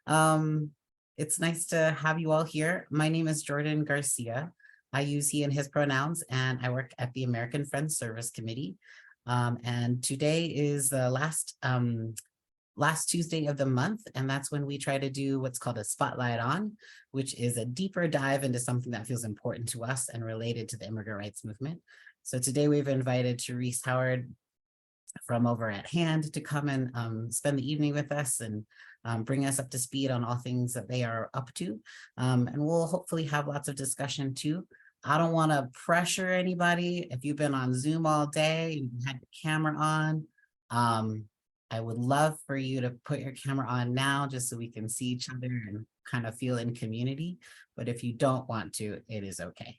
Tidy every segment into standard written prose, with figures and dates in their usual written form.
It's nice to have you all here. My name is Jordan Garcia. I use he and his pronouns, and I work at the American Friends Service Committee. And today is the last Tuesday of the month, and that's when we try to do what's called a spotlight on, which is a deeper dive into something that feels important to us and related to the immigrant rights movement. So today we've invited Therese Howard from over at Hand to come and spend the evening with us and bring us up to speed on all things that they are up to. And we'll hopefully have lots of discussion too. I don't want to pressure anybody. If you've been on Zoom all day, you had your camera on, I would love for you to put your camera on now just so we can see each other and kind of feel in community. But if you don't want to, it is okay.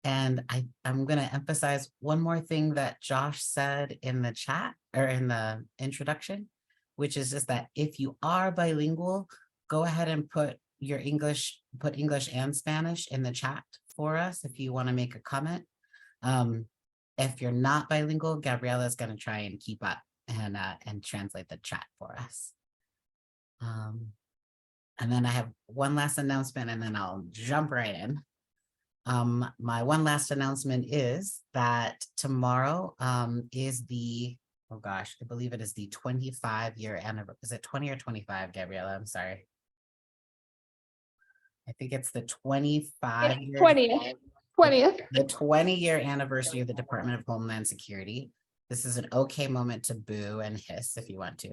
And I'm going to emphasize one more thing that Josh said in the chat or in the introduction, which is just that if you are bilingual, go ahead and put English and Spanish in the chat for us if you want to make a comment. If you're not bilingual, Gabriela is going to try and keep up and translate the chat for us. And then I have one last announcement, and then I'll jump right in. My one last announcement is that tomorrow is the, oh gosh, I believe it is the 25-year anniversary. Is it 20 or 25, Gabriela? I'm sorry. I think it's the 25-year. 20th. The 20-year anniversary of the Department of Homeland Security. This is an okay moment to boo and hiss if you want to.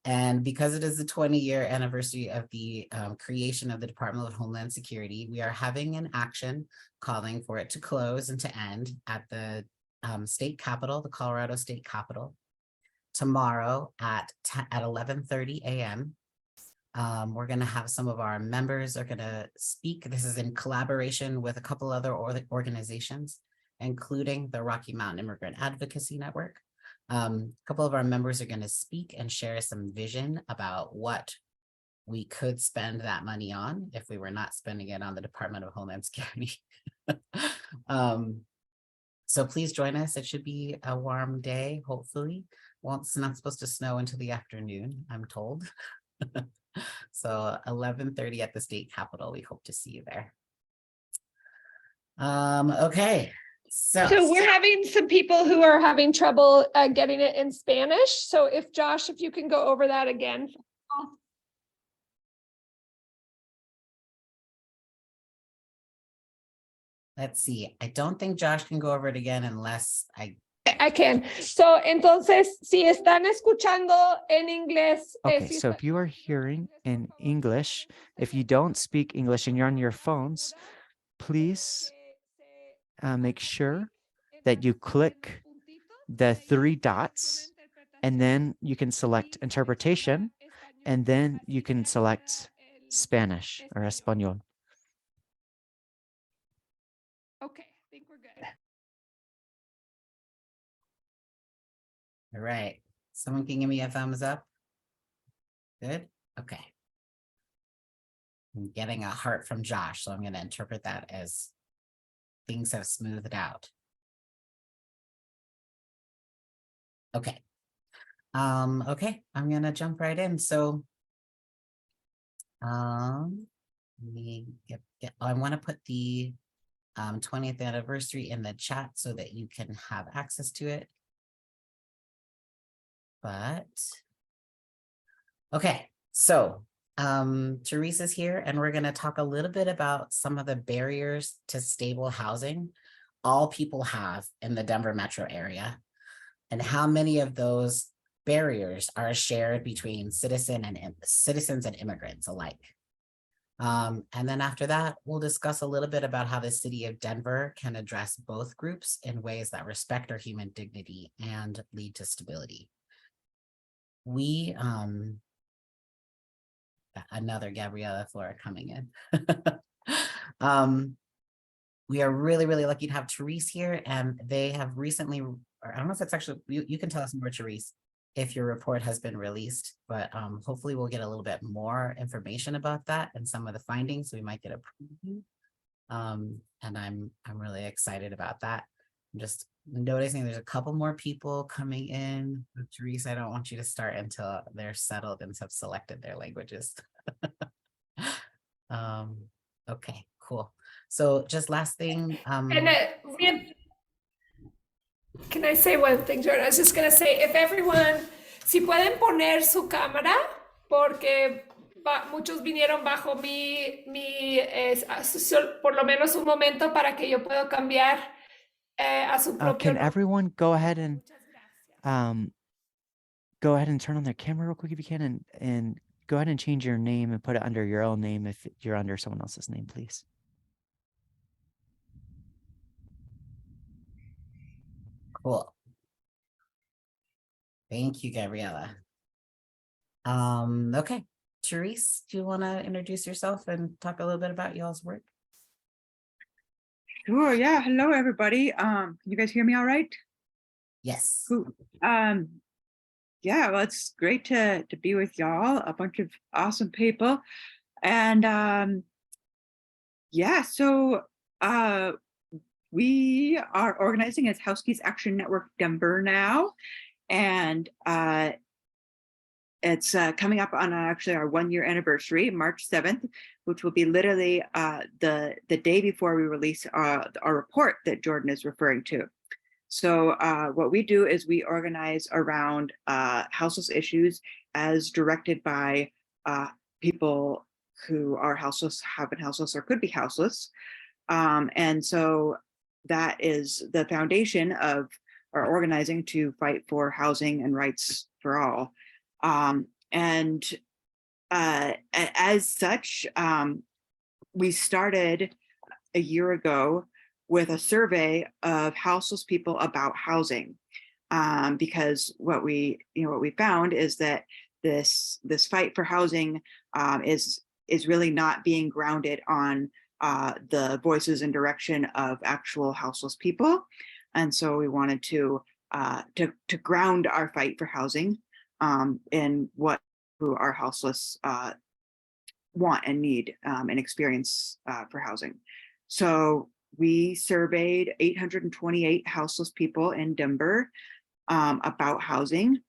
And because it is the 20-year anniversary of the creation of the Department of Homeland Security, we are having an action calling for it to close and to end at the state capitol, the Colorado State Capitol, tomorrow at 11:30 a.m. We're going to have some of our members are going to speak. This is in collaboration with a couple other organizations, including the Rocky Mountain Immigrant Advocacy Network. A couple of our members are going to speak and share some vision about what we could spend that money on if we were not spending it on the Department of Homeland Security. So please join us. It should be a warm day, hopefully. Well, it's not supposed to snow until the afternoon, I'm told. So 11:30 at the state capitol. We hope to see you there. Okay. So we're having some people who are having trouble getting it in Spanish. So if Josh, if you can go over that again. Let's see. I don't think Josh can go over it again unless I can. So entonces, si están escuchando en inglés. Okay, so if you are hearing in English, if you don't speak English and you're on your phones, please make sure that you click the 3 dots, and then you can select interpretation, and then you can select Spanish or Español. Okay, I think we're good. All right. Someone can give me a thumbs up. Good. Okay. I'm getting a heart from Josh, so I'm going to interpret that as things have smoothed out. Okay. Okay, I'm going to jump right in. So let me I want to put the 20th anniversary in the chat so that you can have access to it. But okay, so Therese is here, and we're going to talk a little bit about some of the barriers to stable housing all people have in the Denver metro area, and how many of those barriers are shared between citizens and immigrants alike. And then after that, we'll discuss a little bit about how the city of Denver can address both groups in ways that respect our human dignity and lead to stability. We, another Gabriela Flora coming in. We are really, really lucky to have Therese here, and they have recently, or I don't know if it's actually, you can tell us more, Therese, if your report has been released, but hopefully we'll get a little bit more information about that and some of the findings. We might get a preview. And I'm really excited about that. I'm just noticing there's a couple more people coming in. Teresa, I don't want you to start until they're settled and have selected their languages. Um, okay, cool. So just last thing, And can I say one thing, Jordan? I was just gonna say, if everyone, si pueden poner su cámara, porque muchos vinieron bajo por lo menos un momento para que yo pueda cambiar a su propio Can nombre. everyone go ahead and Muchas gracias. turn on their camera real quick if you can, and go ahead and change your name and put it under your own name if you're under someone else's name, please. cool. Thank you, Gabriela. Okay, Therese, do you want to introduce yourself and talk a little bit about y'all's work? Sure, yeah. Hello, everybody. Can you guys hear me all right? Yes. Cool. Yeah, well, it's great to be with y'all, a bunch of awesome people. And yeah, so we are organizing as Housekeys Action Network Denver now. And it's coming up on actually our 1-year anniversary, March 7th, which will be literally the day before we release our report that Jordan is referring to. So what we do is we organize around houseless issues as directed by people who are houseless, have been houseless, or could be houseless. And so that is the foundation of our organizing to fight for housing and rights for all. And as such, we started a year ago with a survey of houseless people about housing, because what we found is that this fight for housing is really not being grounded on the voices and direction of actual houseless people, and so we wanted to ground our fight for housing in what who are houseless want and need and experience for housing. So we surveyed 828 houseless people in Denver about housing,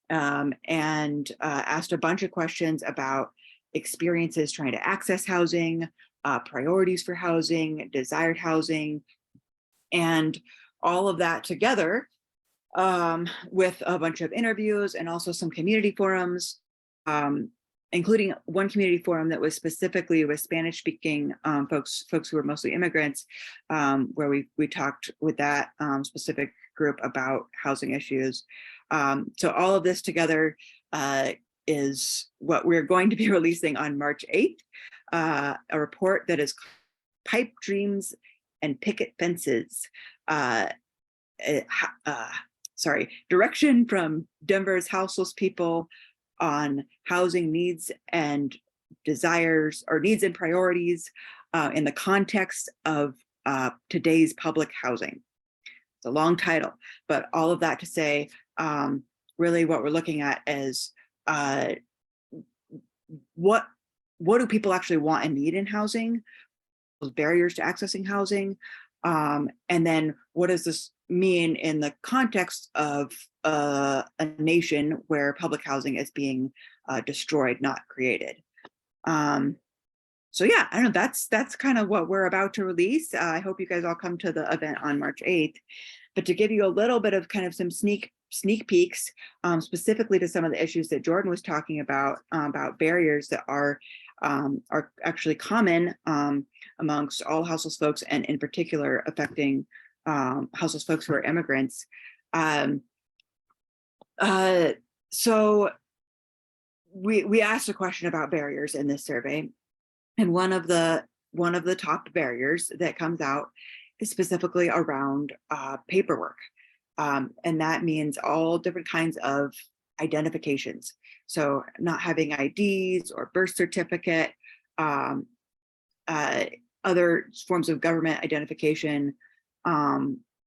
and asked a bunch of questions about experiences trying to access housing, priorities for housing, desired housing, and all of that together with a bunch of interviews and also some community forums, including one community forum that was specifically with Spanish speaking folks who were mostly immigrants, where we talked with that specific group about housing issues. So all of this together is what we're going to be releasing on March 8th, a report that is Pipe Dreams and Picket Fences. Direction from Denver's houseless people on housing needs and desires, or needs and priorities in the context of today's public housing. It's a long title, but all of that to say, really what we're looking at is what do people actually want and need in housing, those barriers to accessing housing, and then what does this mean in the context of a nation where public housing is being destroyed, not created. So yeah, I don't know, that's kind of what we're about to release. I hope you guys all come to the event on March 8th. But to give you a little bit of kind of some sneak peeks, specifically to some of the issues that Jordan was talking about barriers that are actually common amongst all houseless folks, and in particular affecting houseless folks who are immigrants. So we asked a question about barriers in this survey, and one of the top barriers that comes out is specifically around paperwork, and that means all different kinds of identifications. So not having IDs or birth certificate, other forms of government identification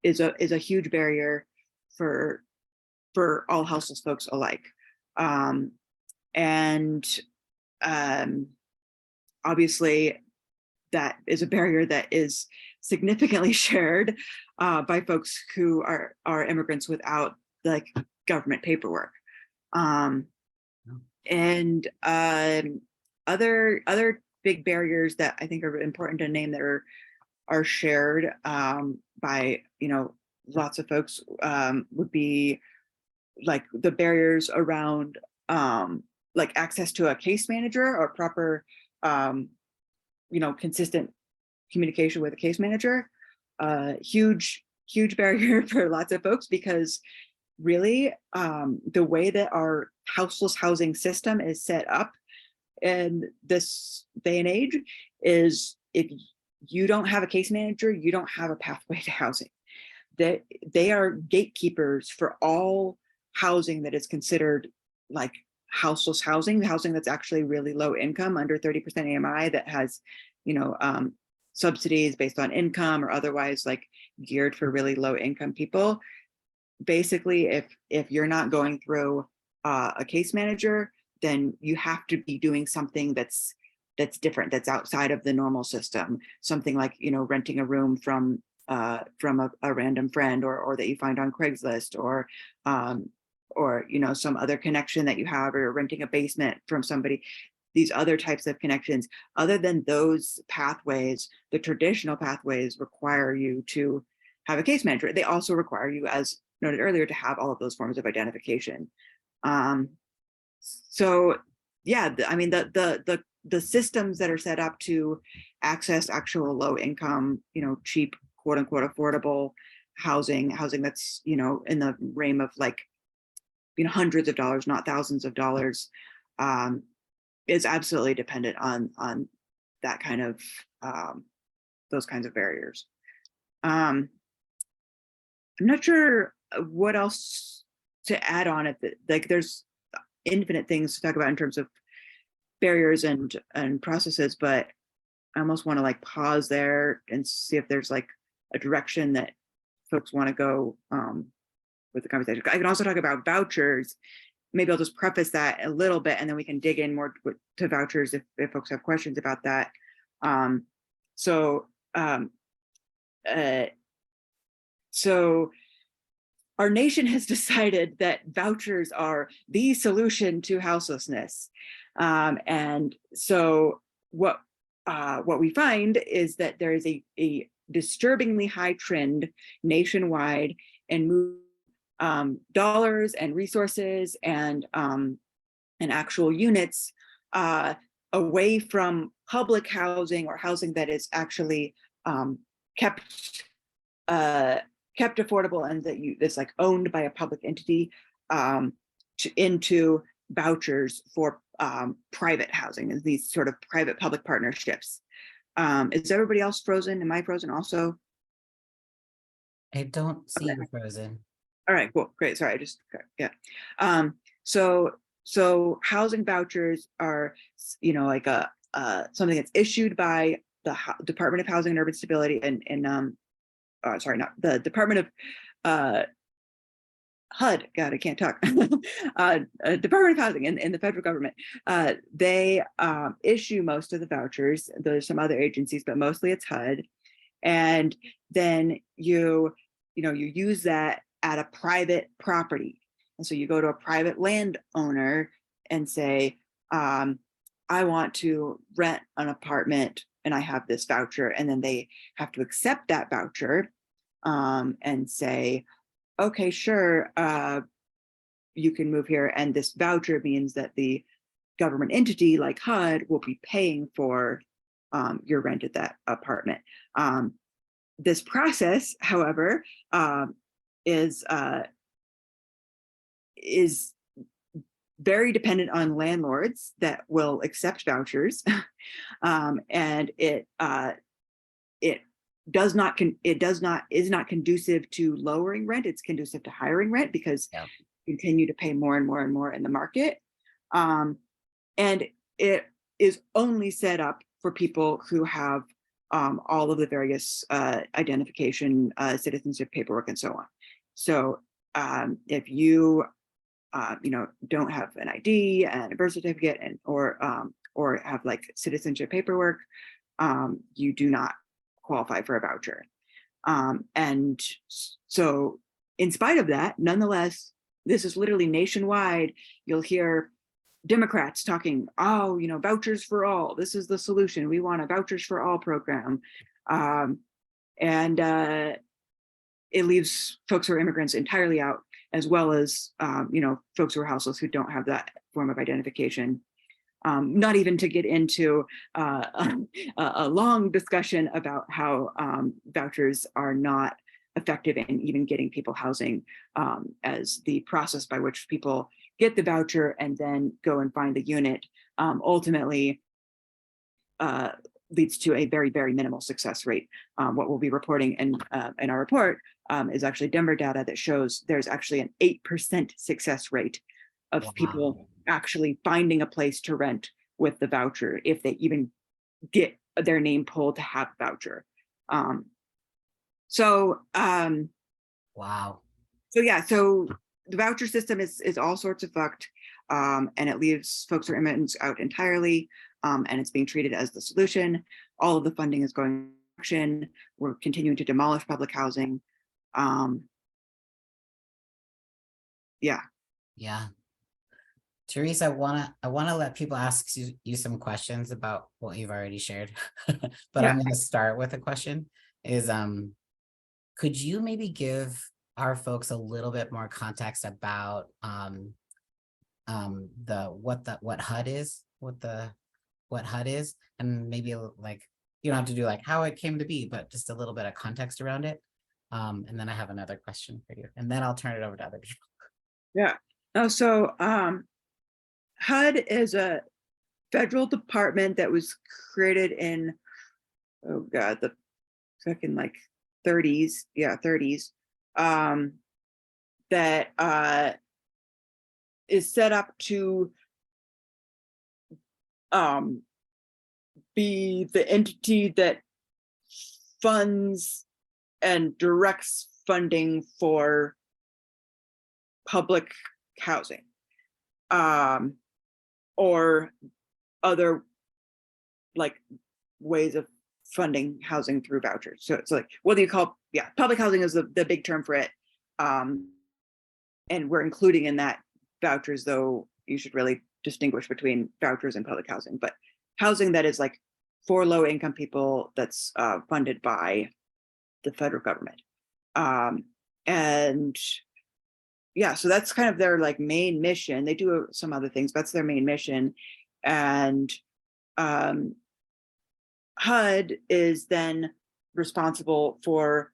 is a huge barrier for all houseless folks alike. Obviously that is a barrier that is significantly shared by folks who are immigrants without like government paperwork. And other big barriers that I think are important to name that are shared by lots of folks would be like the barriers around like access to a case manager or proper consistent communication with a case manager. Huge barrier for lots of folks, because really the way that our houseless housing system is set up in this day and age is, if you don't have a case manager, you don't have a pathway to housing. That they are gatekeepers for all housing that is considered like houseless housing that's actually really low income, under 30% AMI, that has subsidies based on income or otherwise like geared for really low income people. Basically, if you're not going through a case manager, then you have to be doing something that's different, that's outside of the normal system. Something like renting a room from a random friend, or that you find on Craigslist, or some other connection that you have, or renting a basement from somebody. These other types of connections, other than those pathways, the traditional pathways require you to have a case manager. They also require you, as noted earlier, to have all of those forms of identification. So yeah, I mean, the systems that are set up to access actual low income, cheap, quote unquote, affordable housing that's, in the realm of like, hundreds of dollars, not thousands of dollars, is absolutely dependent on that kind of, those kinds of barriers. I'm not sure what else to add on it. Like, there's infinite things to talk about in terms of barriers and processes, but I almost want to like pause there and see if there's like a direction that folks want to go with the conversation. I can also talk about vouchers. Maybe I'll just preface that a little bit, and then we can dig in more to vouchers if folks have questions about that. So our nation has decided that vouchers are the solution to houselessness. And so what we find is that there is a disturbingly high trend nationwide in moving dollars and resources and actual units away from public housing, or housing that is actually kept affordable and that's like owned by a public entity, into vouchers for private housing, and these sort of private public partnerships. Is everybody else frozen? Am I frozen also? I don't see you frozen. All right, cool, great. Sorry, I just, yeah. So housing vouchers are, like something that's issued by the Department of Housing and Urban Stability, and sorry, not the Department of HUD. God, I can't talk. Department of Housing in the federal government. They issue most of the vouchers. There's some other agencies, but mostly it's HUD. And then you use that at a private property. And so you go to a private landowner and say, I want to rent an apartment and I have this voucher. And then they have to accept that voucher and say, okay, sure, you can move here. And this voucher means that the government entity like HUD will be paying for your rent at that apartment. This process, however, is very dependent on landlords that will accept vouchers, and it is not conducive to lowering rent. It's conducive to hiring rent, because you continue to pay more and more and more in the market, and it is only set up for people who have all of the various identification, citizenship paperwork, and so on. So if you don't have an ID and a birth certificate or have like citizenship paperwork, you do not qualify for a voucher. And so in spite of that, nonetheless, this is literally nationwide. You'll hear Democrats talking, oh, you know, vouchers for all. This is the solution. We want a vouchers for all program. It leaves folks who are immigrants entirely out, as well as, you know, folks who are houseless who don't have that form of identification. Not even to get into a long discussion about how vouchers are not effective in even getting people housing, as the process by which people get the voucher and then go and find the unit ultimately leads to a very, very minimal success rate. What we'll be reporting in our report is actually Denver data that shows there's actually an 8% success rate of people actually finding a place to rent with the voucher if they even get their name pulled to have a voucher. Wow. So yeah, so the voucher system is all sorts of fucked, and it leaves folks who are immigrants out entirely, and it's being treated as the solution. All of the funding is going in action. We're continuing to demolish public housing. Yeah. Yeah. Teresa, I wanna let people ask you some questions about what you've already shared, but Yeah. I'm gonna start with a question. Is could you maybe give our folks a little bit more context about what HUD is, what HUD is, and maybe like you don't have to do like how it came to be, but just a little bit of context around it. And then I have another question for you, and then I'll turn it over to other people. Yeah. Oh, so HUD is a federal department that was created in, oh God, the fucking like 30s. Yeah, 30s. That is set up to be the entity that funds and directs funding for public housing, or other like ways of funding housing through vouchers. So it's like, what do you call, yeah, public housing is the big term for it. And we're including in that vouchers, though you should really distinguish between vouchers and public housing, but housing that is like for low income people that's funded by the federal government. And yeah, so that's kind of their like main mission. They do some other things, but that's their main mission. And HUD is then responsible for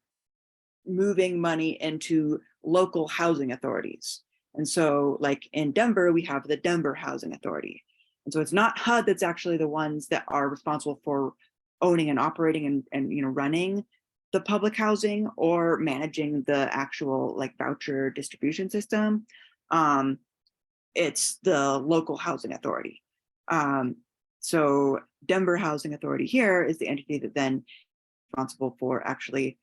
moving money into local housing authorities. And so like in Denver, we have the Denver Housing Authority. And so it's not HUD that's actually the ones that are responsible for owning and operating and you know, running the public housing or managing the actual like voucher distribution system. It's the local housing authority. So Denver Housing Authority here is the entity that then responsible for actually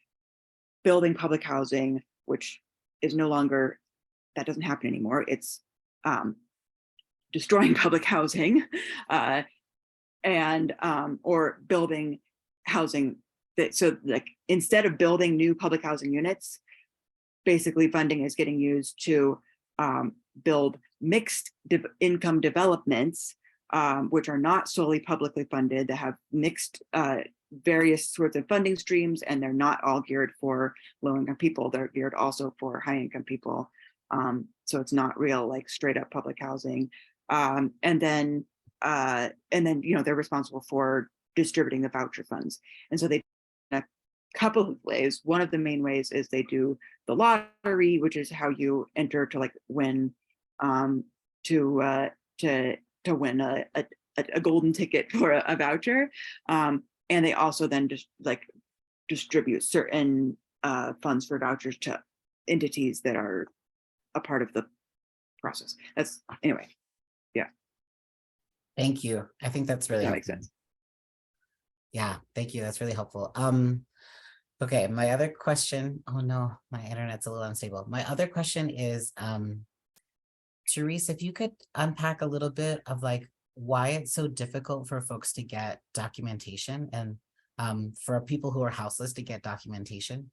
building public housing, which is no longer, that doesn't happen anymore. It's destroying public housing and or building housing that, so like instead of building new public housing units, basically funding is getting used to build mixed income developments, which are not solely publicly funded, that have mixed various sorts of funding streams, and they're not all geared for low income people. They're geared also for high income people. So it's not real like straight up public housing. And then you know, they're responsible for distributing the voucher funds. And so they, in a couple of ways. One of the main ways is they do the lottery, which is how you enter to like win to win a golden ticket for a voucher. And they also then just like distribute certain funds for vouchers to entities that are a part of the process. That's anyway. Yeah. Thank you. I think that's really That helpful. makes sense. Yeah, thank you. That's really helpful. Okay, my other question. Oh no, my internet's a little unstable. My other question is, Therese, if you could unpack a little bit of like why it's so difficult for folks to get documentation and for people who are houseless to get documentation.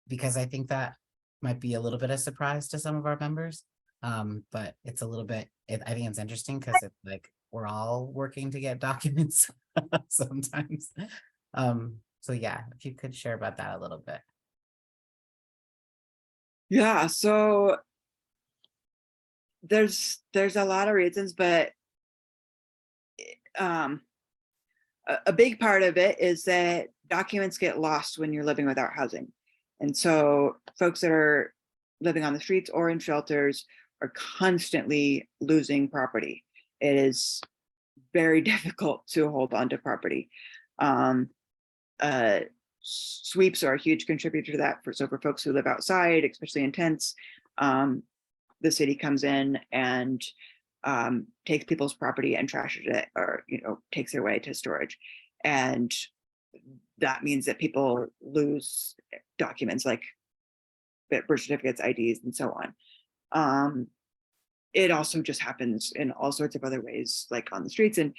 Because I think that might be a little bit of surprise to some of our members. But it's a little bit, I think it's interesting because it's like we're all working to get documents sometimes. So yeah, if you could share about that a little bit. Yeah, so there's a lot of reasons, but a big part of it is that documents get lost when you're living without housing. And so folks that are living on the streets or in shelters are constantly losing property. It is very difficult to hold on to property. Sweeps are a huge contributor to that. So for folks who live outside, especially in tents, the city comes in and takes people's property and trashes it, or takes it away to storage. And that means that people lose documents like birth certificates, IDs, and so on. It also just happens in all sorts of other ways, like on the streets, and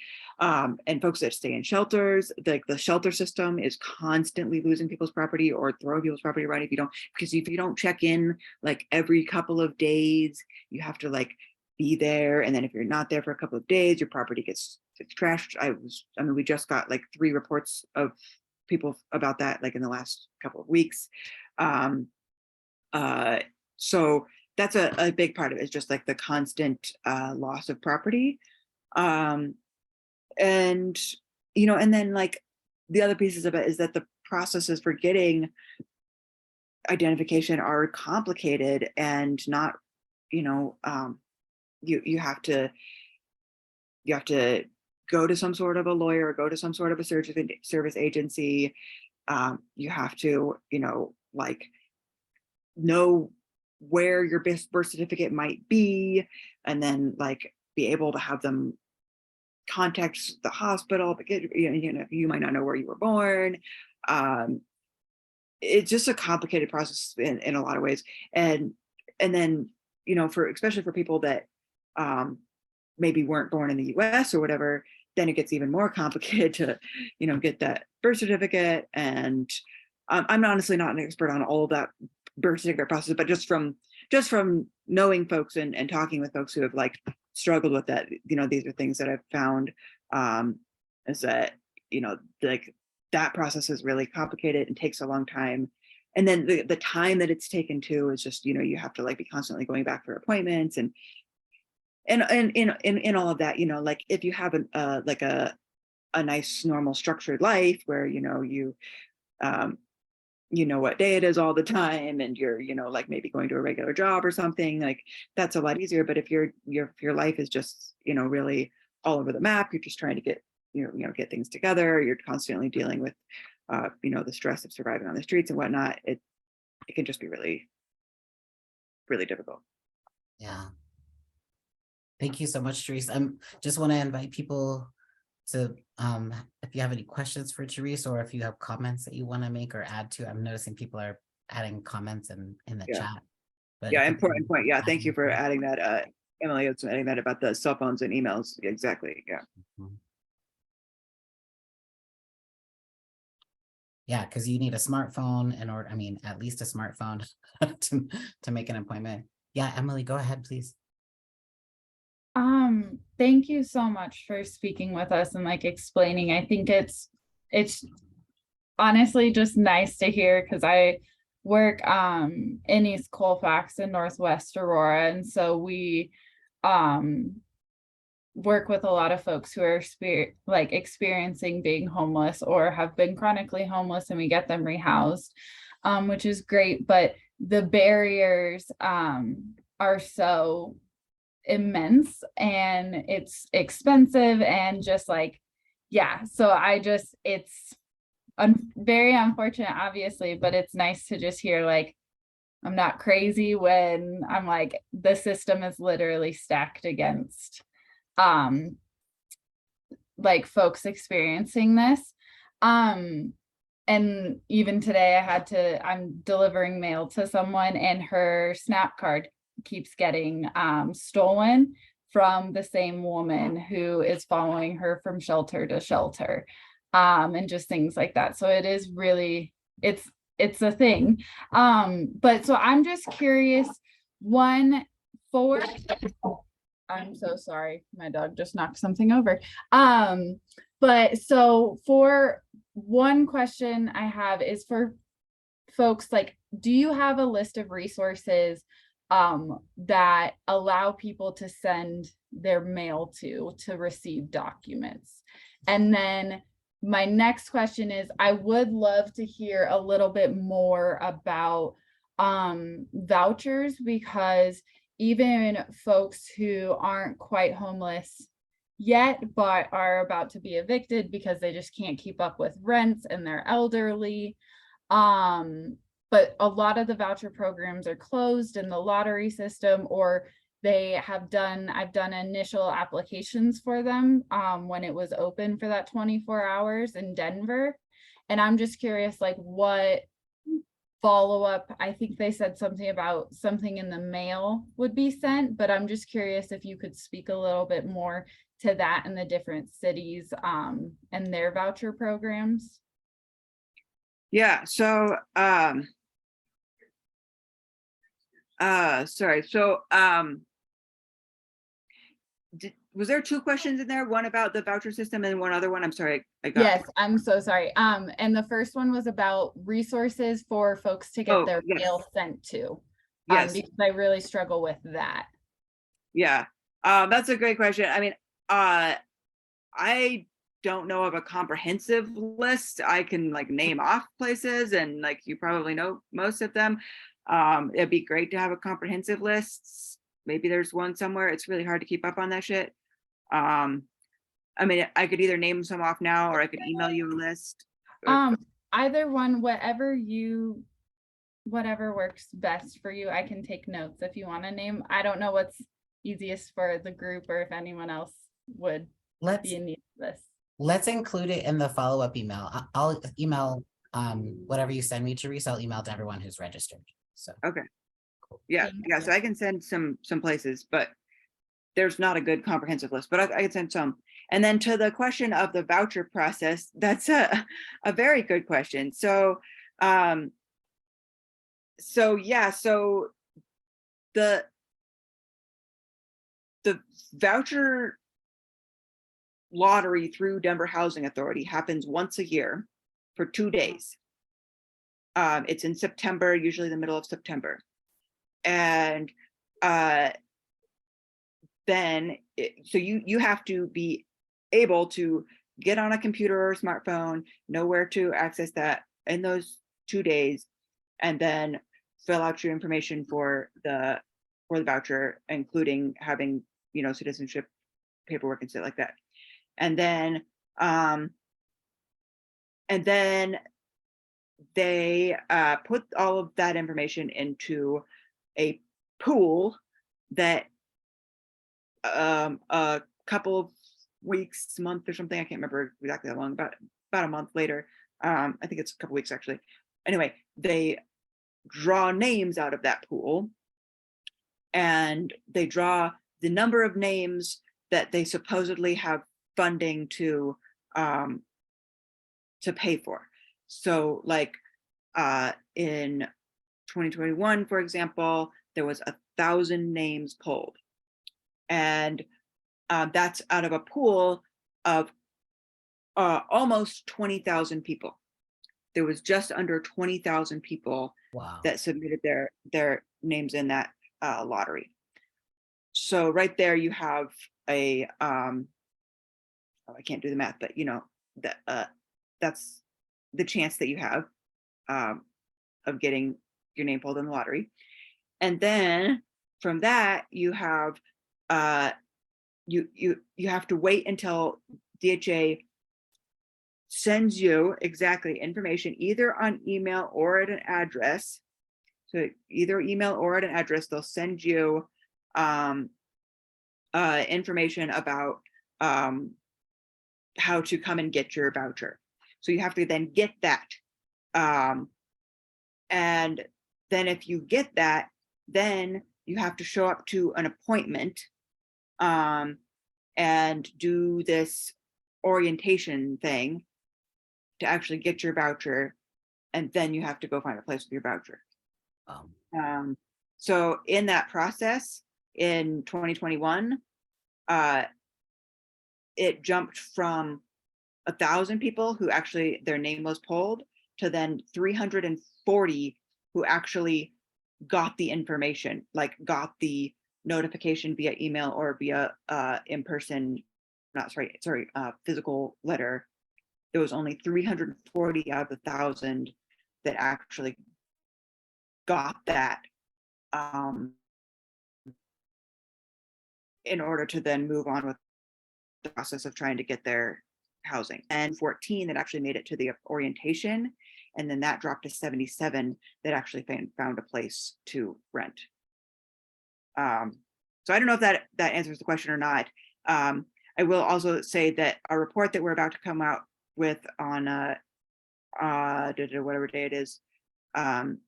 folks that stay in shelters. Like the shelter system is constantly losing people's property or throwing people's property around because if you don't check in like every couple of days, you have to like be there, and then if you're not there for a couple of days, your property gets trashed. We just got like 3 reports of people about that like in the last couple of weeks. So that's a big part of it, is just like the constant loss of property. And then like the other pieces of it is that the processes for getting identification are complicated and not, you have to go to some sort of a lawyer, or go to some sort of a service agency. You have to, like know where your birth certificate might be, and then like be able to have them contact the hospital, but you might not know where you were born. It's just a complicated process in a lot of ways. And then, especially for people that maybe weren't born in the US or whatever, then it gets even more complicated to, get that birth certificate. And I'm honestly not an expert on all of that birth certificate process, but just from knowing folks and talking with folks who have like struggled with that, these are things that I've found, is that, like that process is really complicated and takes a long time. And then the time that it's taken too is just, you have to like be constantly going back for appointments and in all of that, like if you have a nice normal structured life where, you know what day it is all the time, and you're, like maybe going to a regular job or something, like that's a lot easier. But if your life is just, really all over the map, you're just trying to get, get things together, you're constantly dealing with, the stress of surviving on the streets and whatnot, it can just be really, really difficult. Yeah. Thank you so much, Therese. Just want to invite people to, if you have any questions for Therese, or if you have comments that you want to make or add to. I'm noticing people are adding comments in the chat. But Yeah, important point. Yeah, thank you for adding that. Emily, it's adding that about the cell phones and emails. Exactly. Yeah. Mm-hmm. Yeah, because you need a smartphone in order, at least a smartphone to make an appointment. Yeah, Emily, go ahead, please. Thank you so much for speaking with us and like explaining. I think it's honestly just nice to hear, because I work in East Colfax in Northwest Aurora, and so we work with a lot of folks who are experiencing being homeless or have been chronically homeless, and we get them rehoused, which is great. But the barriers are so immense, and it's expensive, and just like, yeah, so it's very unfortunate, obviously, but it's nice to just hear like I'm not crazy when I'm like, the system is literally stacked against like folks experiencing this. And even today I'm delivering mail to someone, and her SNAP card keeps getting stolen from the same woman who is following her from shelter to shelter. and just things like that. So it is really, it's a thing. But so I'm just curious, one, for, I'm so sorry, my dog just knocked something over. But so for one question I have is for folks, like, do you have a list of resources that allow people to send their mail to receive documents? And then my next question is, I would love to hear a little bit more about vouchers, because even folks who aren't quite homeless yet, but are about to be evicted because they just can't keep up with rents and they're elderly. But a lot of the voucher programs are closed in the lottery system, or I've done initial applications for them when it was open for that 24 hours in Denver. And I'm just curious, like, what follow-up, I think they said something about something in the mail would be sent, but I'm just curious if you could speak a little bit more to that in the different cities and their voucher programs. Yeah, so sorry, so was there two questions in there? One about the voucher system and one other one? I'm sorry, I got. Yes, I'm so sorry. And the first one was about resources for folks to get their mail sent to. Yes. Because I really struggle with that. Yeah, that's a great question. I mean, I don't know of a comprehensive list. I can like name off places, and like you probably know most of them. It'd be great to have a comprehensive list. Maybe there's one somewhere. It's really hard to keep up on that shit. I mean, I could either name some off now, or I could email you a list. Either one, whatever works best for you. I can take notes if you want to name. I don't know what's easiest for the group, or if anyone else would be in need of this. Let's include it in the follow-up email. I'll email whatever you send me, Teresa. I'll email to everyone who's registered. So okay, cool. Yeah. So I can send some places, but there's not a good comprehensive list, but I can send some. And then to the question of the voucher process, that's a very good question. So so the voucher lottery through Denver Housing Authority happens once a year for 2 days. It's in September, usually the middle of September. And then so you have to be able to get on a computer or smartphone, know where to access that in those 2 days, and then fill out your information for the voucher, including having, citizenship paperwork and stuff like that. And then they put all of that information into a pool that a couple of weeks, month or something, I can't remember exactly how long, about a month later, I think it's a couple weeks actually. Anyway, they draw names out of that pool, and they draw the number of names that they supposedly have funding to pay for. So like in 2021, for example, there was 1,000 names pulled, and that's out of a pool of almost 20,000 people. There was just under 20,000 people that submitted their names in that lottery. So right there you have a I can't do the math, but that's the chance that you have of getting your name pulled in the lottery. And then from that you have you have to wait until DHA sends you exactly information either on email or at an address. So either email or at an address, they'll send you information about how to come and get your voucher. So you have to then get that. And then if you get that, then you have to show up to an appointment and do this orientation thing. to actually get your voucher, and then you have to go find a place with your voucher. So in that process, in 2021, it jumped from 1,000 people who actually their name was pulled to then 340 who actually got the information, like got the notification via email or via in-person, physical letter. There was only 340 out of 1,000 that actually got that in order to then move on with the process of trying to get their housing. And 14 that actually made it to the orientation, and then that dropped to 77 that actually found a place to rent. So I don't know if that answers the question or not. I will also say that our report that we're about to come out with on whatever day it is, on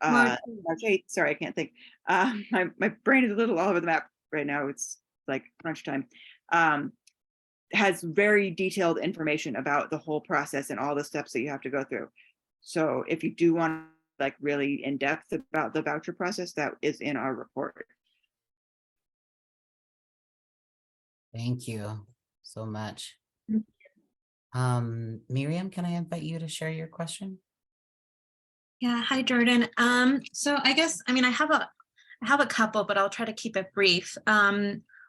March 8th. Sorry, I can't think. My brain is a little all over the map right now. It's like crunch time. Has very detailed information about the whole process and all the steps that you have to go through. So if you do want like really in depth about the voucher process, that is in our report. Thank you so much. Miriam, can I invite you to share your question? Yeah, hi Jordan. So I guess, I mean, I have a couple, but I'll try to keep it brief.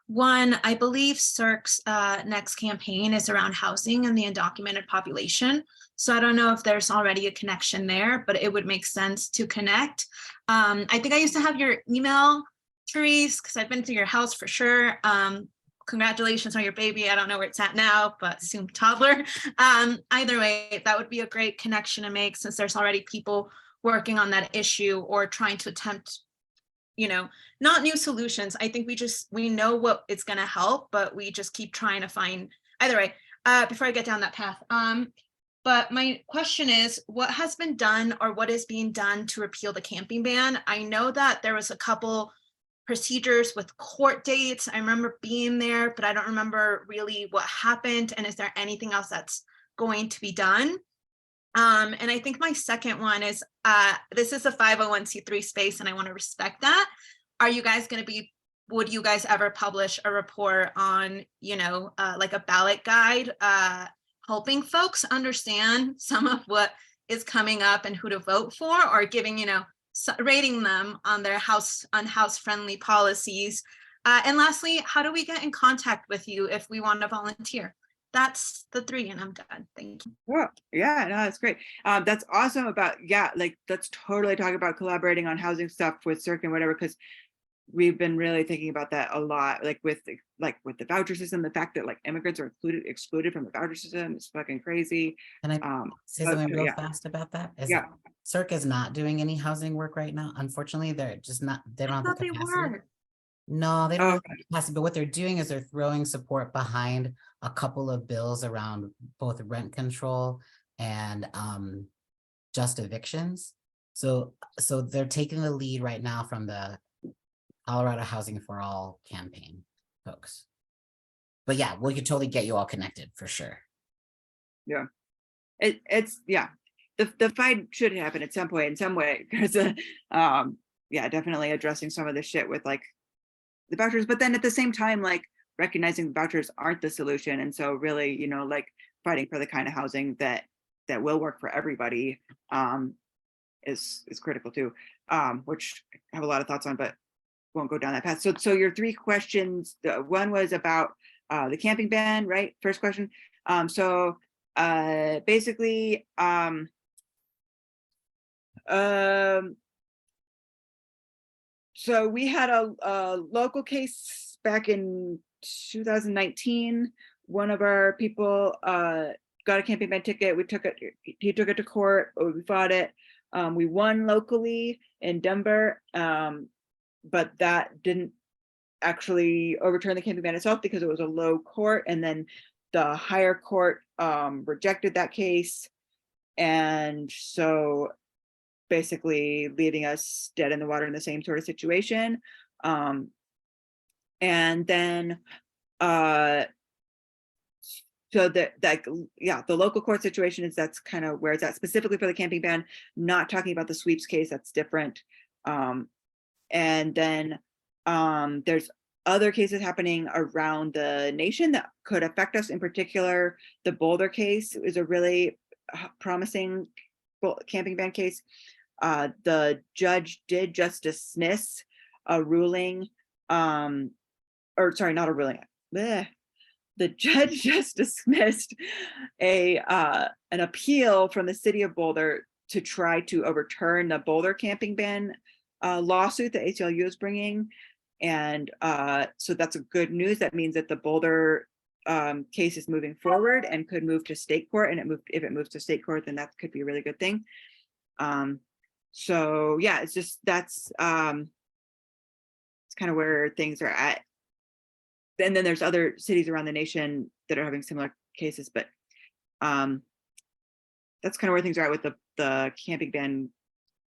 One, I believe CERC's next campaign is around housing and the undocumented population. So I don't know if there's already a connection there, but it would make sense to connect. I think I used to have your email, Therese, because I've been to your house for sure. Congratulations on your baby. I don't know where it's at now, but soon toddler. Either way, that would be a great connection to make, since there's already people working on that issue or trying to attempt, you know, not new solutions. I think we know what it's going to help, but we just keep trying to find either way, before I get down that path. But my question is, what has been done or what is being done to repeal the camping ban? I know that there was a couple procedures with court dates. I remember being there, but I don't remember really what happened. And is there anything else that's going to be done? And I think my second one is, this is a 501c3 space and I want to respect that. Are you guys going to be, would you guys ever publish a report on, you know, like a ballot guide, helping folks understand some of what is coming up and who to vote for, or giving, you know, rating them on their house friendly policies? And lastly, how do we get in contact with you if we want to volunteer? That's the three, and I'm done. Thank you. Well, yeah, no, that's great. That's awesome about, yeah, like let's totally talk about collaborating on housing stuff with CERC and whatever, because we've been really thinking about that a lot, like with the voucher system, the fact that like immigrants are excluded from the voucher system is fucking crazy. Can I say something real yeah. fast about that? Yeah. CERC is not doing any housing work right now. Unfortunately, they're just not, they don't have the capacity. No, they don't have the capacity, but what they're doing is they're throwing support behind a couple of bills around both rent control and just evictions. So they're taking the lead right now from the Colorado Housing for All campaign folks. But yeah, we could totally get you all connected for sure. Yeah, it's yeah. The fight should happen at some point in some way, because yeah, definitely addressing some of the shit with like the vouchers, but then at the same time, like recognizing the vouchers aren't the solution. And so really, you know, like fighting for the kind of housing that will work for everybody is critical too, which I have a lot of thoughts on, but won't go down that path. So your three questions, one was about the camping ban, right? First question. Basically, so we had a local case back in 2019. One of our people got a camping ban ticket. He took it to court. We fought it. We won locally in Denver, but that didn't actually overturn the camping ban itself because it was a low court. And then the higher court rejected that case. And so basically leaving us dead in the water in the same sort of situation. And then So that, yeah, the local court situation is, that's kind of where it's at, specifically for the camping ban, not talking about the sweeps case, that's different. And then there's other cases happening around the nation that could affect us. In particular, the Boulder case is a really promising camping ban case. The judge did just dismiss a ruling, or sorry, not a ruling. Bleh. The judge just dismissed an appeal from the city of Boulder to try to overturn the Boulder camping ban lawsuit that ACLU is bringing. And so that's a good news. That means that the Boulder case is moving forward and could move to state court. And if it moves to state court, then that could be a really good thing. So yeah, it's just, that's it's kind of where things are at. And then there's other cities around the nation that are having similar cases, but that's kind of where things are at with the camping ban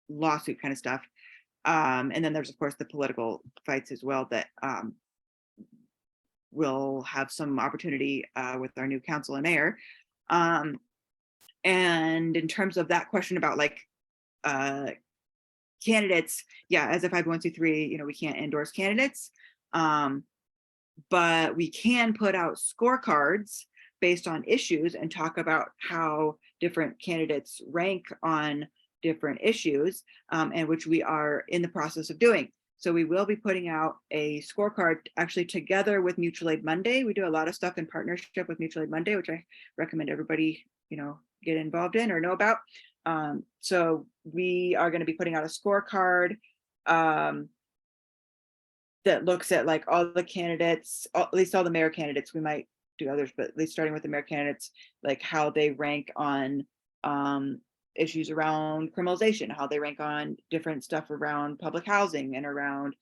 lawsuit kind of stuff. And then there's, of course, the political fights as well that will have some opportunity with our new council and mayor. And in terms of that question about like candidates, yeah, as a 501c3, you know, we can't endorse candidates, but we can put out scorecards based on issues and talk about how different candidates rank on different issues, and which we are in the process of doing. So we will be putting out a scorecard actually together with Mutual Aid Monday. We do a lot of stuff in partnership with Mutual Aid Monday, which I recommend everybody, you know, get involved in or know about. So we are going to be putting out a scorecard that looks at like all the candidates, at least all the mayor candidates. We might do others, but at least starting with the mayor candidates, like how they rank on issues around criminalization, how they rank on different stuff around public housing and around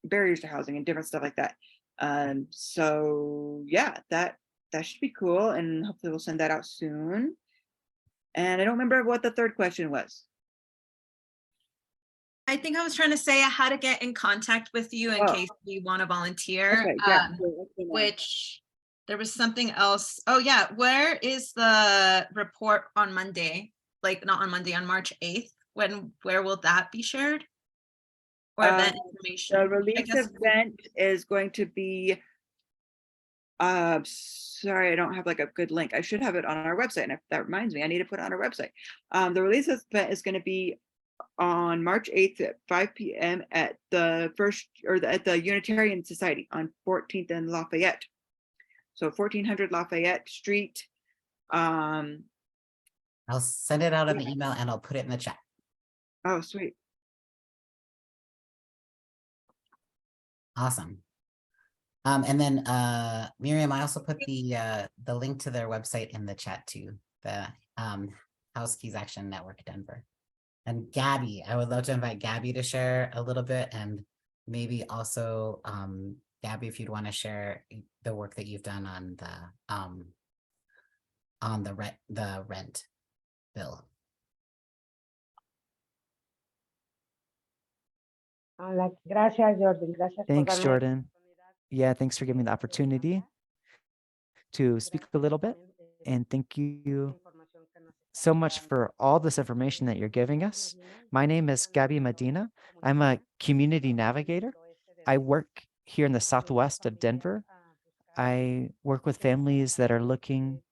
barriers to housing and different stuff like that. So yeah, that should be cool, and hopefully we'll send that out soon. And I don't remember what the third question was. I think I was trying to say how to get in contact with you in Oh. case you want to volunteer. Okay, yeah. Which there was something else. Oh yeah, where is the report on Monday? Like not on Monday, on March 8th. Where will that be shared? Or event information? The release event is going to be, sorry, I don't have like a good link. I should have it on our website. And if that reminds me, I need to put it on our website. The release event is going to be on March 8th at 5 p.m. at the at the Unitarian Society on 14th and Lafayette. So 1400 Lafayette Street. I'll send it out in the email and I'll put it in the chat. Oh, sweet. Awesome. And then Miriam, I also put the link to their website in the chat too, the House Keys Action Network Denver. And Gabby, I would love to invite Gabby to share a little bit, and maybe also Gabby, if you'd want to share the work that you've done on the rent bill. Gracias, Jordan. Gracias por Thanks, darme- Jordan. Yeah, thanks for giving me the opportunity to speak a little bit. And thank you so much for all this information that you're giving us. My name is Gabby Medina. I'm a community navigator. I work here in the southwest of Denver. I work with families that are looking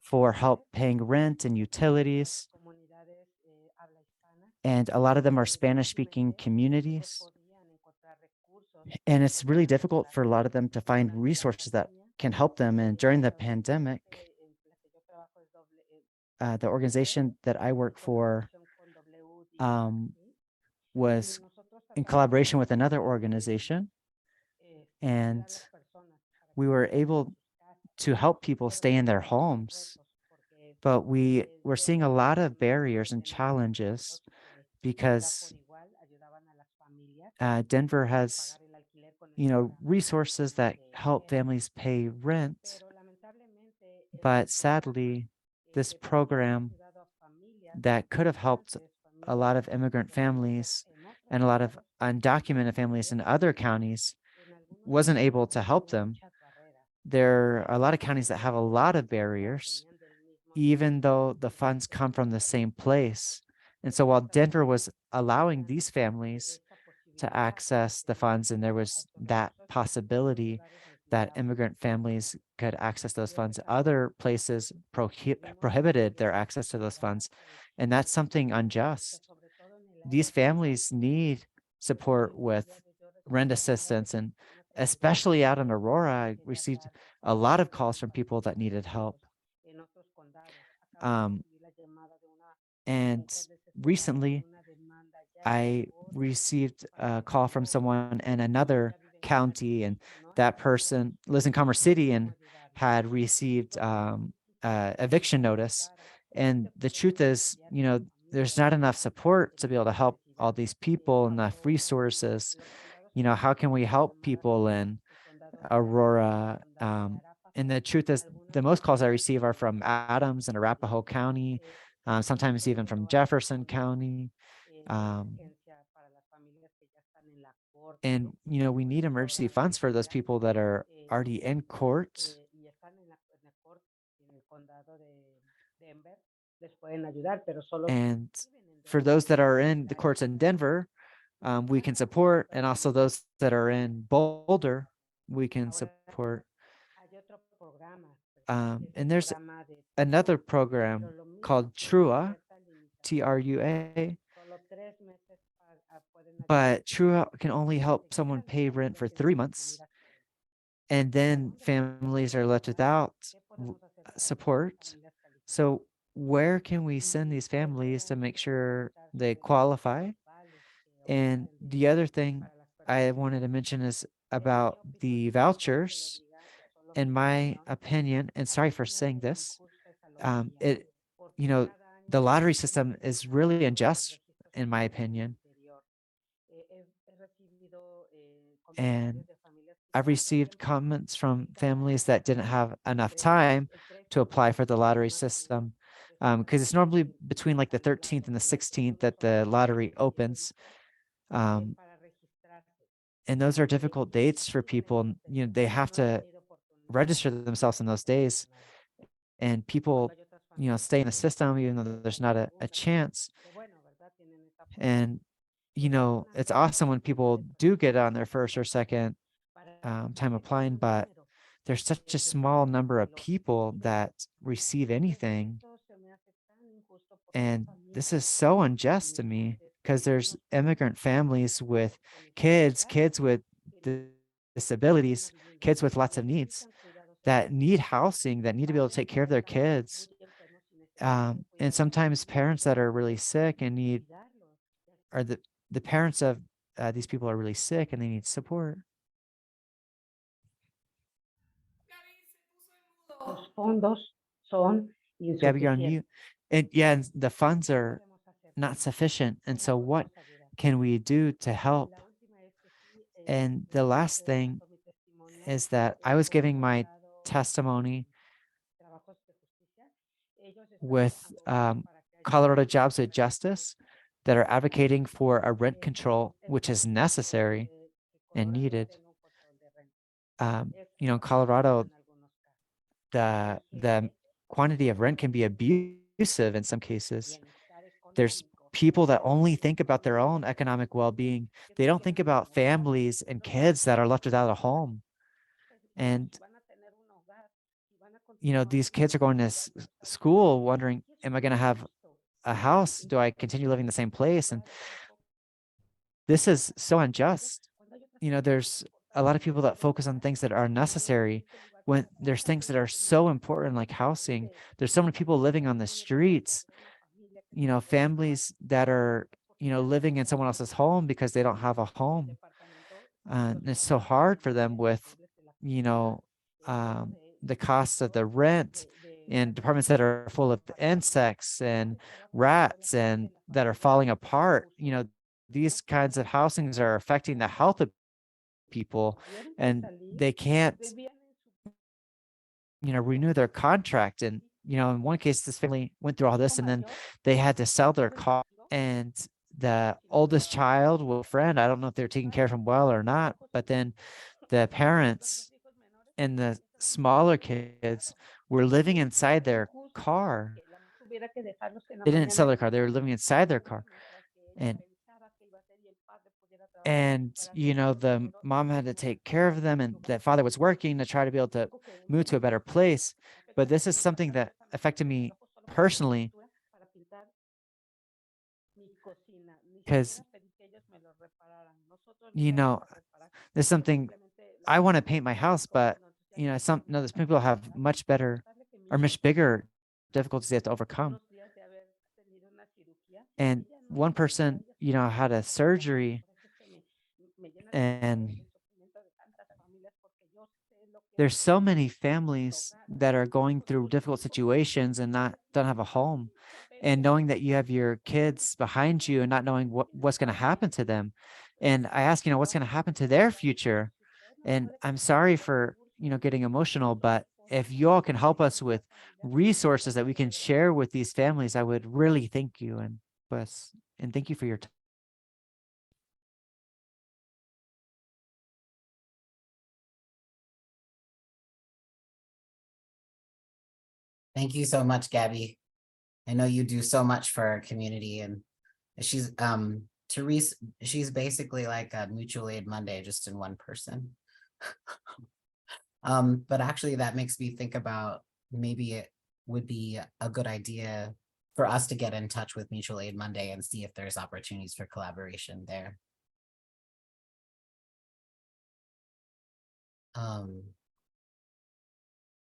for help paying rent and utilities. And a lot of them are Spanish-speaking communities. And it's really difficult for a lot of them to find resources that can help them. And during the pandemic, the organization that I work for was in collaboration with another organization, and we were able to help people stay in their homes. But we're seeing a lot of barriers and challenges because Denver has, resources that help families pay rent. But sadly, this program that could have helped a lot of immigrant families and a lot of undocumented families in other counties wasn't able to help them there are a lot of counties that have a lot of barriers, even though the funds come from the same place. And so while Denver was allowing these families to access the funds, and there was that possibility that immigrant families could access those funds, other places prohibited their access to those funds. And that's something unjust. These families need support with rent assistance, and especially out in Aurora, I received a lot of calls from people that needed help. Um, and recently, I received a call from someone in another county, and that person lives in Commerce City and had received eviction notice. And the truth is, there's not enough support to be able to help all these people, enough resources. How can we help people in Aurora? And the truth is, the most calls I receive are from Adams and Arapahoe County, sometimes even from Jefferson County. And we need emergency funds for those people that are already in court. And for those that are in the courts in Denver, we can support, and also those that are in Boulder, we can support. And there's another program called TRUA, TRUA, but TRUA can only help someone pay rent for 3 months, and then families are left without support. So where can we send these families to make sure they qualify? And the other thing I wanted to mention is about the vouchers. In my opinion, and sorry for saying this, it, the lottery system is really unjust, in my opinion. And I've received comments from families that didn't have enough time to apply for the lottery system, because it's normally between like the 13th and the 16th that the lottery opens. And those are difficult dates for people. And, they have to register themselves in those days, and people, stay in the system even though there's not a chance. And, it's awesome when people do get on their first or second time applying, but there's such a small number of people that receive anything. And this is so unjust to me, because there's immigrant families with kids with disabilities, kids with lots of needs that need housing, that need to be able to take care of their kids. And sometimes parents that are really sick and need, or the parents of these people are really sick and they need support. Los fondos son Gabby, you're on insuficientes. mute. And yeah, and the funds are not sufficient. And so what can we do to help? And the last thing is that I was giving my testimony with Colorado Jobs with Justice that are advocating for a rent control, which is necessary and needed. In Colorado, the quantity of rent can be abusive in some cases. There's people that only think about their own economic well-being. They don't think about families and kids that are left without a home. And these kids are going to school wondering, am I going to have a house? Do I continue living in the same place? And this is so unjust. There's a lot of people that focus on things that are necessary when there's things that are so important, like housing. There's so many people living on the streets, families that are, living in someone else's home because they don't have a home. And it's so hard for them with, the cost of the rent in departments that are full of insects and rats and that are falling apart. These kinds of housings are affecting the health of people, and they can't, renew their contract. And, in one case, this family went through all this and then they had to sell their car. And the oldest child with a friend, I don't know if they're taking care of him well or not, but then the parents and the smaller kids were living inside their car. They didn't sell their car, they were living inside their car. And you know, the mom had to take care of them, and the father was working to try to be able to move to a better place. But this is something that affected me personally, because you know, there's something, I want to paint my house, but you know, there's people have much better or much bigger difficulties they have to overcome. And one person, you know, had a surgery, and there's so many families that are going through difficult situations and don't have a home, and knowing that you have your kids behind you and not knowing what's going to happen to them. And I ask, you know, what's going to happen to their future? And I'm sorry for, you know, getting emotional, but if you all can help us with resources that we can share with these families, I would really thank you. And thank you for your time. Thank you so much, Gabby. I know you do so much for our community, and she's Therese, she's basically like a mutual aid Monday just in one person. But actually that makes me think about maybe it would be a good idea for us to get in touch with Mutual Aid Monday and see if there's opportunities for collaboration there.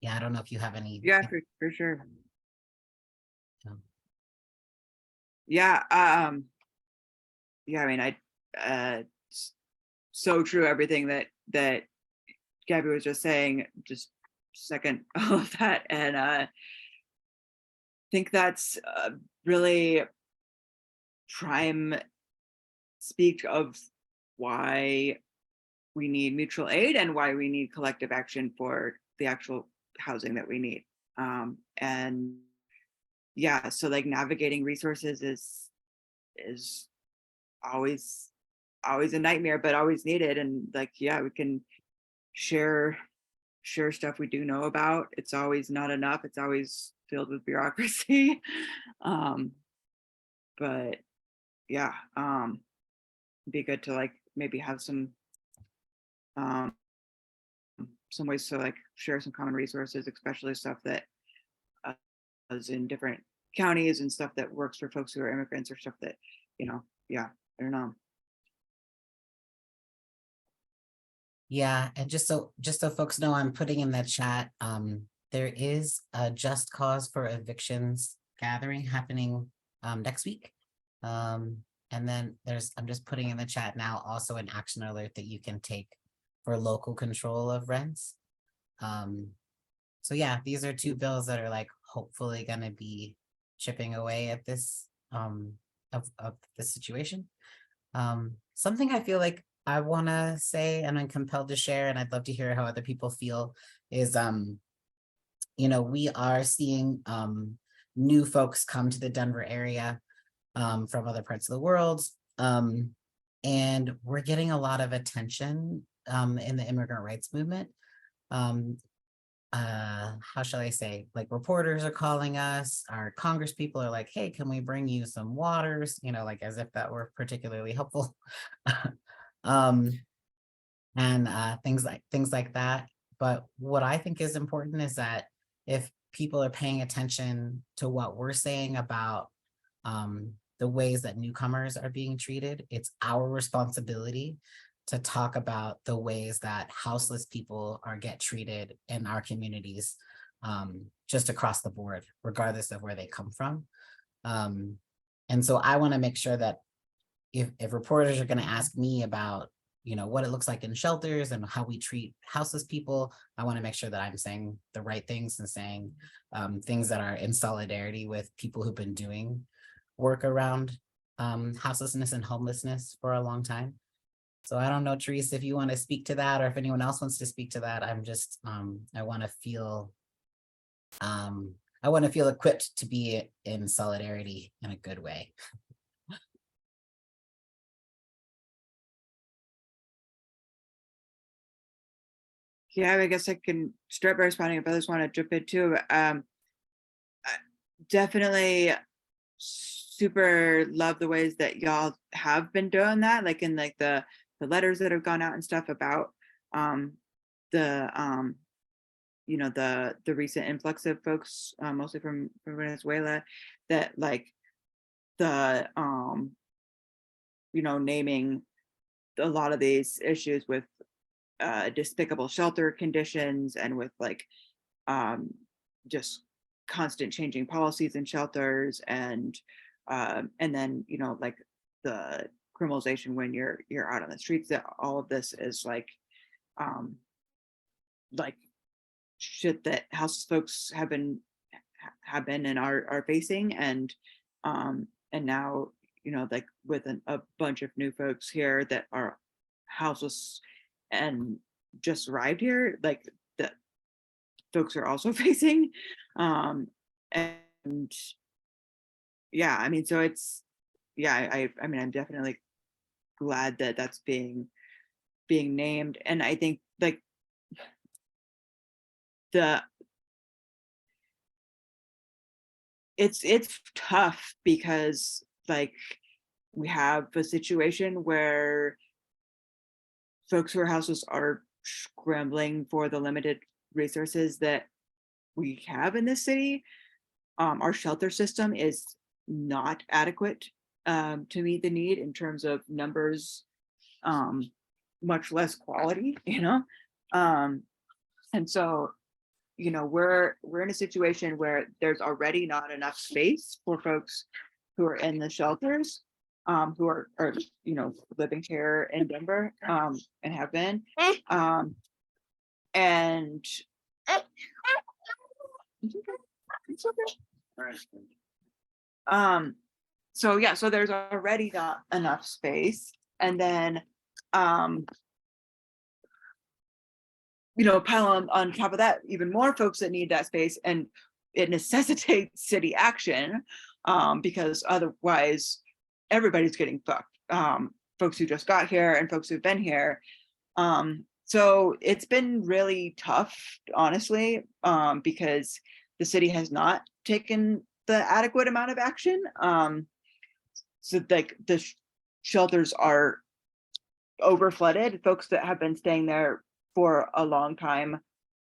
Yeah, I don't know if you have any. Yeah, for sure. Yeah. Yeah, yeah, I mean, so true, everything that Gabby was just saying, just second all of that. And think that's really prime speak of why we need mutual aid and why we need collective action for the actual housing that we need. And yeah, so like navigating resources is always a nightmare, but always needed. And like, yeah, we can share stuff we do know about. It's always not enough. It's always filled with bureaucracy. But yeah, be good to like maybe have some ways to like share some common resources, especially stuff that is in different counties and stuff that works for folks who are immigrants or stuff that, you know, yeah, I don't know. Yeah, and just so folks know, I'm putting in the chat, there is a Just Cause for Evictions gathering happening next week. And then I'm just putting in the chat now also an action alert that you can take for local control of rents. So yeah, these are two bills that are like hopefully gonna be chipping away at this of the situation. Something I feel like I want to say and I'm compelled to share, and I'd love to hear how other people feel, is you know, we are seeing new folks come to the Denver area from other parts of the world, and we're getting a lot of attention in the immigrant rights movement. How shall I say, like reporters are calling us, our Congress people are like, hey, can we bring you some waters, you know, like as if that were particularly helpful. And things like that. But what I think is important is that if people are paying attention to what we're saying about the ways that newcomers are being treated, it's our responsibility to talk about the ways that houseless people get treated in our communities, just across the board, regardless of where they come from. And so I want to make sure that if reporters are going to ask me about, you know, what it looks like in shelters and how we treat houseless people, I want to make sure that I'm saying the right things and saying things that are in solidarity with people who've been doing work around houselessness and homelessness for a long time. So I don't know, Therese, if you want to speak to that or if anyone else wants to speak to that. I'm just, I want to feel equipped to be in solidarity in a good way. Yeah, I guess I can start by responding if others want to jump in too. Definitely super love the ways that y'all have been doing that, like in like the letters that have gone out and stuff about the the recent influx of folks, mostly from Venezuela, that like the naming a lot of these issues with despicable shelter conditions and with like just constant changing policies in shelters, and then like the criminalization when you're out on the streets, that all of this is like shit that house folks have been and are facing, and now like with a bunch of new folks here that are houseless and just arrived here, like that folks are also facing, and yeah, I mean, so it's, yeah, I mean, I'm definitely glad that that's being named. And I think like it's tough because like we have a situation where folks who are houseless are scrambling for the limited resources that we have in this city. Our shelter system is not adequate to meet the need in terms of numbers, much less quality, and so we're in a situation where there's already not enough space for folks who are in the shelters, who are living here in Denver, and have been, and so yeah, so there's already not enough space, and then pile on top of that even more folks that need that space, and it necessitates city action, because otherwise everybody's getting fucked, folks who just got here and folks who've been here. So it's been really tough, honestly, because the city has not taken the adequate amount of action. So like the shelters are over flooded. Folks that have been staying there for a long time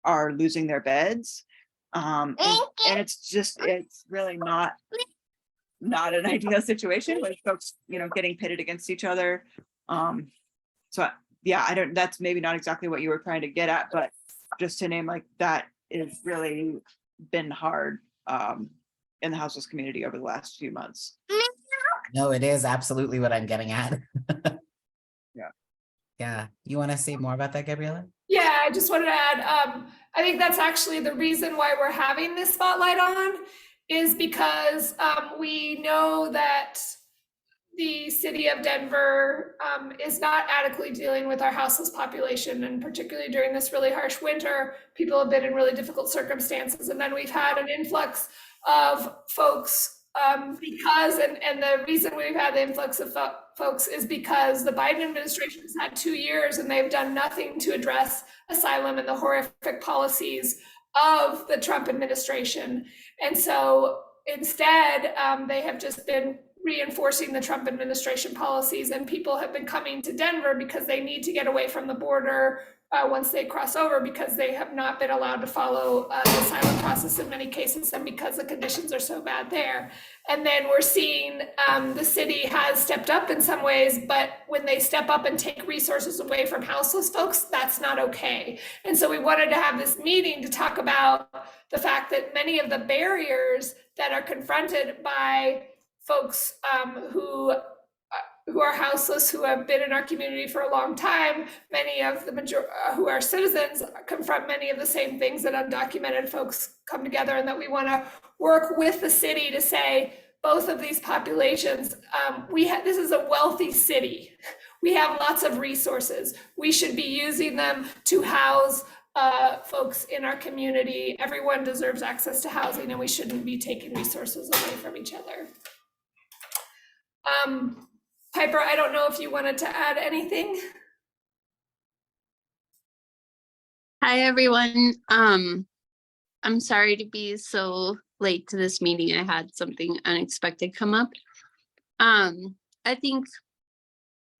are losing their beds, and it's really not an ideal situation with folks getting pitted against each other. So yeah, that's maybe not exactly what you were trying to get at, but just to name like that is really been hard in the houseless community over the last few months. No, it is absolutely what I'm getting at. Yeah. Yeah. You want to say more about that, Gabriela? Yeah, I just wanted to add, I think that's actually the reason why we're having this spotlight on, is because we know that the city of Denver is not adequately dealing with our houseless population, and particularly during this really harsh winter, people have been in really difficult circumstances. And then we've had an influx of folks because, and the reason we've had the influx of folks is because the Biden administration has had 2 years and they've done nothing to address asylum and the horrific policies of the Trump administration. And so instead, they have just been reinforcing the Trump administration policies, and people have been coming to Denver because they need to get away from the border once they cross over, because they have not been allowed to follow the asylum process in many cases, and because the conditions are so bad there. And then we're seeing the city has stepped up in some ways, but when they step up and take resources away from houseless folks, that's not okay. And so we wanted to have this meeting to talk about the fact that many of the barriers that are confronted by folks who are houseless, who have been in our community for a long time, many of the who are citizens, confront many of the same things that undocumented folks come together, and that we want to work with the city to say both of these populations, this is a wealthy city. We have lots of resources. We should be using them to house folks in our community. Everyone deserves access to housing, and we shouldn't be taking resources away from each other. Piper, I don't know if you wanted to add anything. Hi, everyone. I'm sorry to be so late to this meeting. I had something unexpected come up. I think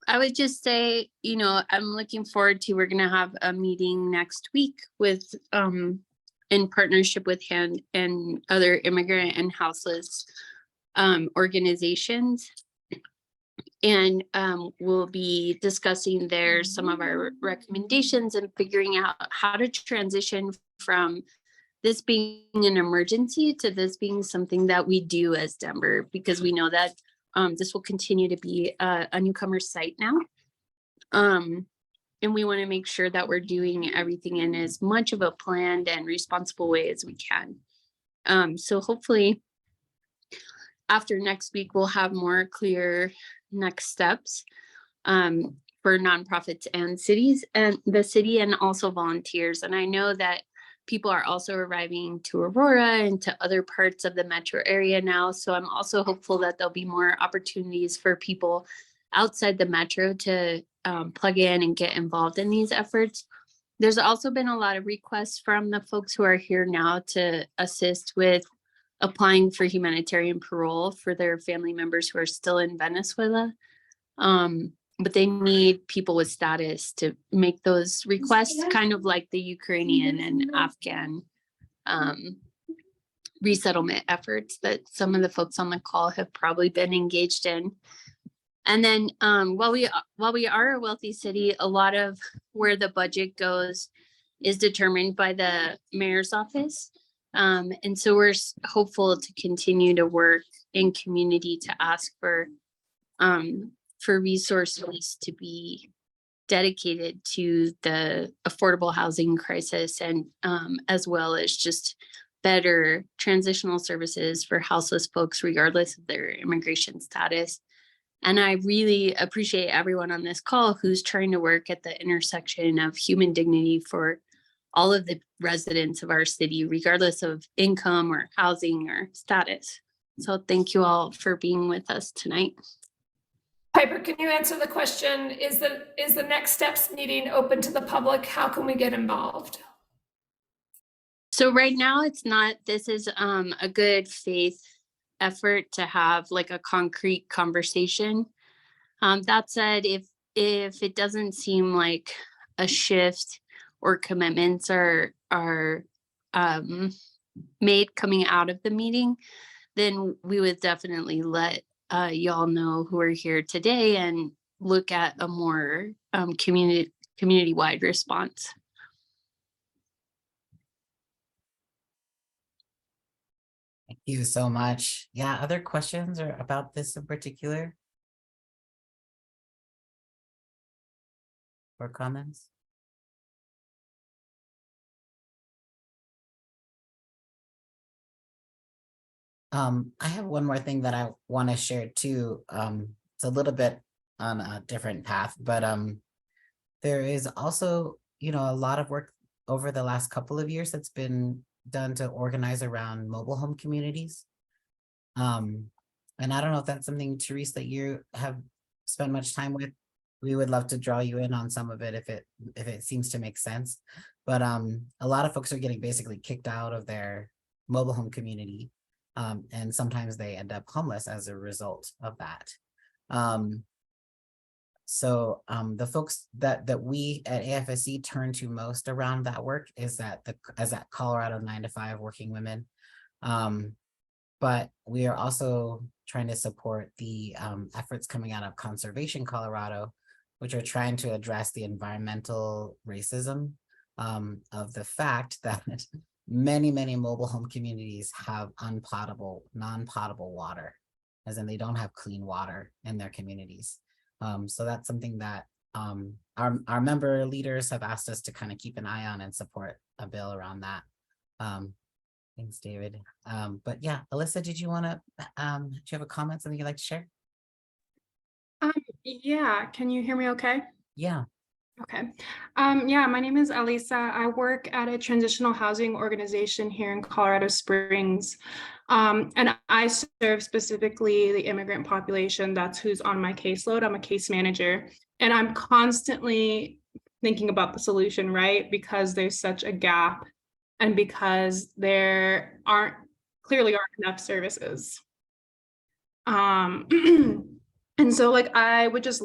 I would just say, I'm looking forward to, we're gonna have a meeting next week with, in partnership with HAND and other immigrant and houseless organizations. And we'll be discussing there some of our recommendations and figuring out how to transition from this being an emergency to this being something that we do as Denver, because we know that this will continue to be a newcomer site now. And we want to make sure that we're doing everything in as much of a planned and responsible way as we can. So hopefully after next week, we'll have more clear next steps for nonprofits and cities and the city and also volunteers. And I know that people are also arriving to Aurora and to other parts of the metro area now. So I'm also hopeful that there'll be more opportunities for people outside the metro to plug in and get involved in these efforts. There's also been a lot of requests from the folks who are here now to assist with applying for humanitarian parole for their family members who are still in Venezuela. But they need people with status to make those requests, kind of like the Ukrainian and Afghan resettlement efforts that some of the folks on the call have probably been engaged in. And then while we are a wealthy city, a lot of where the budget goes is determined by the mayor's office. And so we're hopeful to continue to work in community to ask for resources to be dedicated to the affordable housing crisis, and as well as just better transitional services for houseless folks, regardless of their immigration status. And I really appreciate everyone on this call who's trying to work at the intersection of human dignity for all of the residents of our city, regardless of income or housing or status. So thank you all for being with us tonight. Piper, can you answer the question? Is the next steps meeting open to the public? How can we get involved? So right now it's not. This is a good faith effort to have like a concrete conversation. That said, if it doesn't seem like a shift or commitments are made coming out of the meeting, then we would definitely let y'all know who are here today and look at a more community-wide response. Thank you so much. Yeah, other questions or about this in particular? Or comments? I have one more thing that I want to share too. It's a little bit on a different path, but there is also, a lot of work over the last couple of years that's been done to organize around mobile home communities. And I don't know if that's something, Therese, that you have spent much time with. We would love to draw you in on some of it if it seems to make sense. But a lot of folks are getting basically kicked out of their mobile home community. And sometimes they end up homeless as a result of that. So the folks that we at AFSC turn to most around that work is that Colorado 9-to-5 working women. But we are also trying to support the efforts coming out of Conservation Colorado, which are trying to address the environmental racism of the fact that many mobile home communities have non-potable water, as in they don't have clean water in their communities. So that's something that our member leaders have asked us to kind of keep an eye on and support a bill around that. Thanks, David. But yeah, Alyssa, did you want to, do you have a comment, something you'd like to share? Yeah, can you hear me okay? Yeah. Okay. Yeah, my name is Alisa. I work at a transitional housing organization here in Colorado Springs. And I serve specifically the immigrant population. That's who's on my caseload. I'm a case manager, and I'm constantly thinking about the solution, right? Because there's such a gap and because there clearly aren't enough services. And so like I would just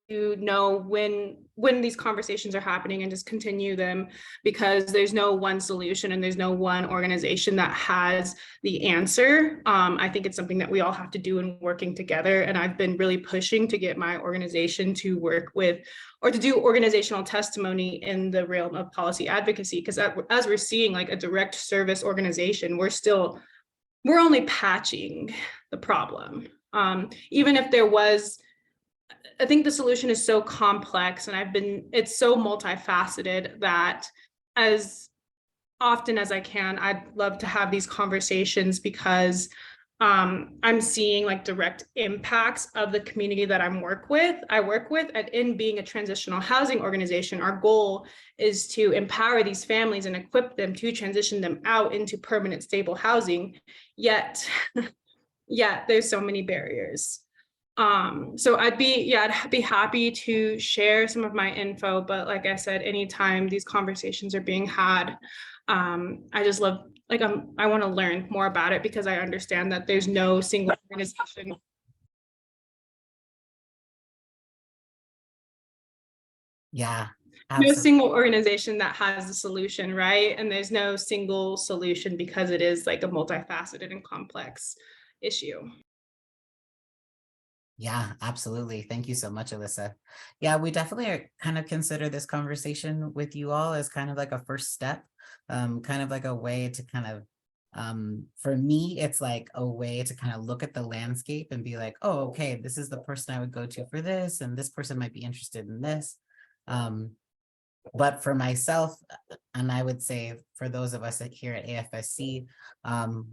to know when these conversations are happening and just continue them, because there's no one solution and there's no one organization that has the answer. I think it's something that we all have to do in working together. And I've been really pushing to get my organization to work with or to do organizational testimony in the realm of policy advocacy, because as we're seeing like a direct service organization, we're only patching the problem. Even if there was, I think the solution is so complex and it's so multifaceted that as often as I can, I'd love to have these conversations because I'm seeing like direct impacts of the community that I work with. And in being a transitional housing organization, our goal is to empower these families and equip them to transition them out into permanent, stable housing. Yet there's so many barriers. So I'd be happy to share some of my info, but like I said, anytime these conversations are being had, I just love, like, I want to learn more about it because I understand that there's no single organization. Yeah, No absolutely. single organization that has the solution, right? And there's no single solution because it is like a multifaceted and complex issue. Yeah, absolutely. Thank you so much, Alyssa. Yeah, we definitely are kind of consider this conversation with you all as kind of like a first step, kind of like a way to kind of, for me, it's like a way to kind of look at the landscape and be like, oh, okay, this is the person I would go to for this, and this person might be interested in this. But for myself, and I would say for those of us here at AFSC,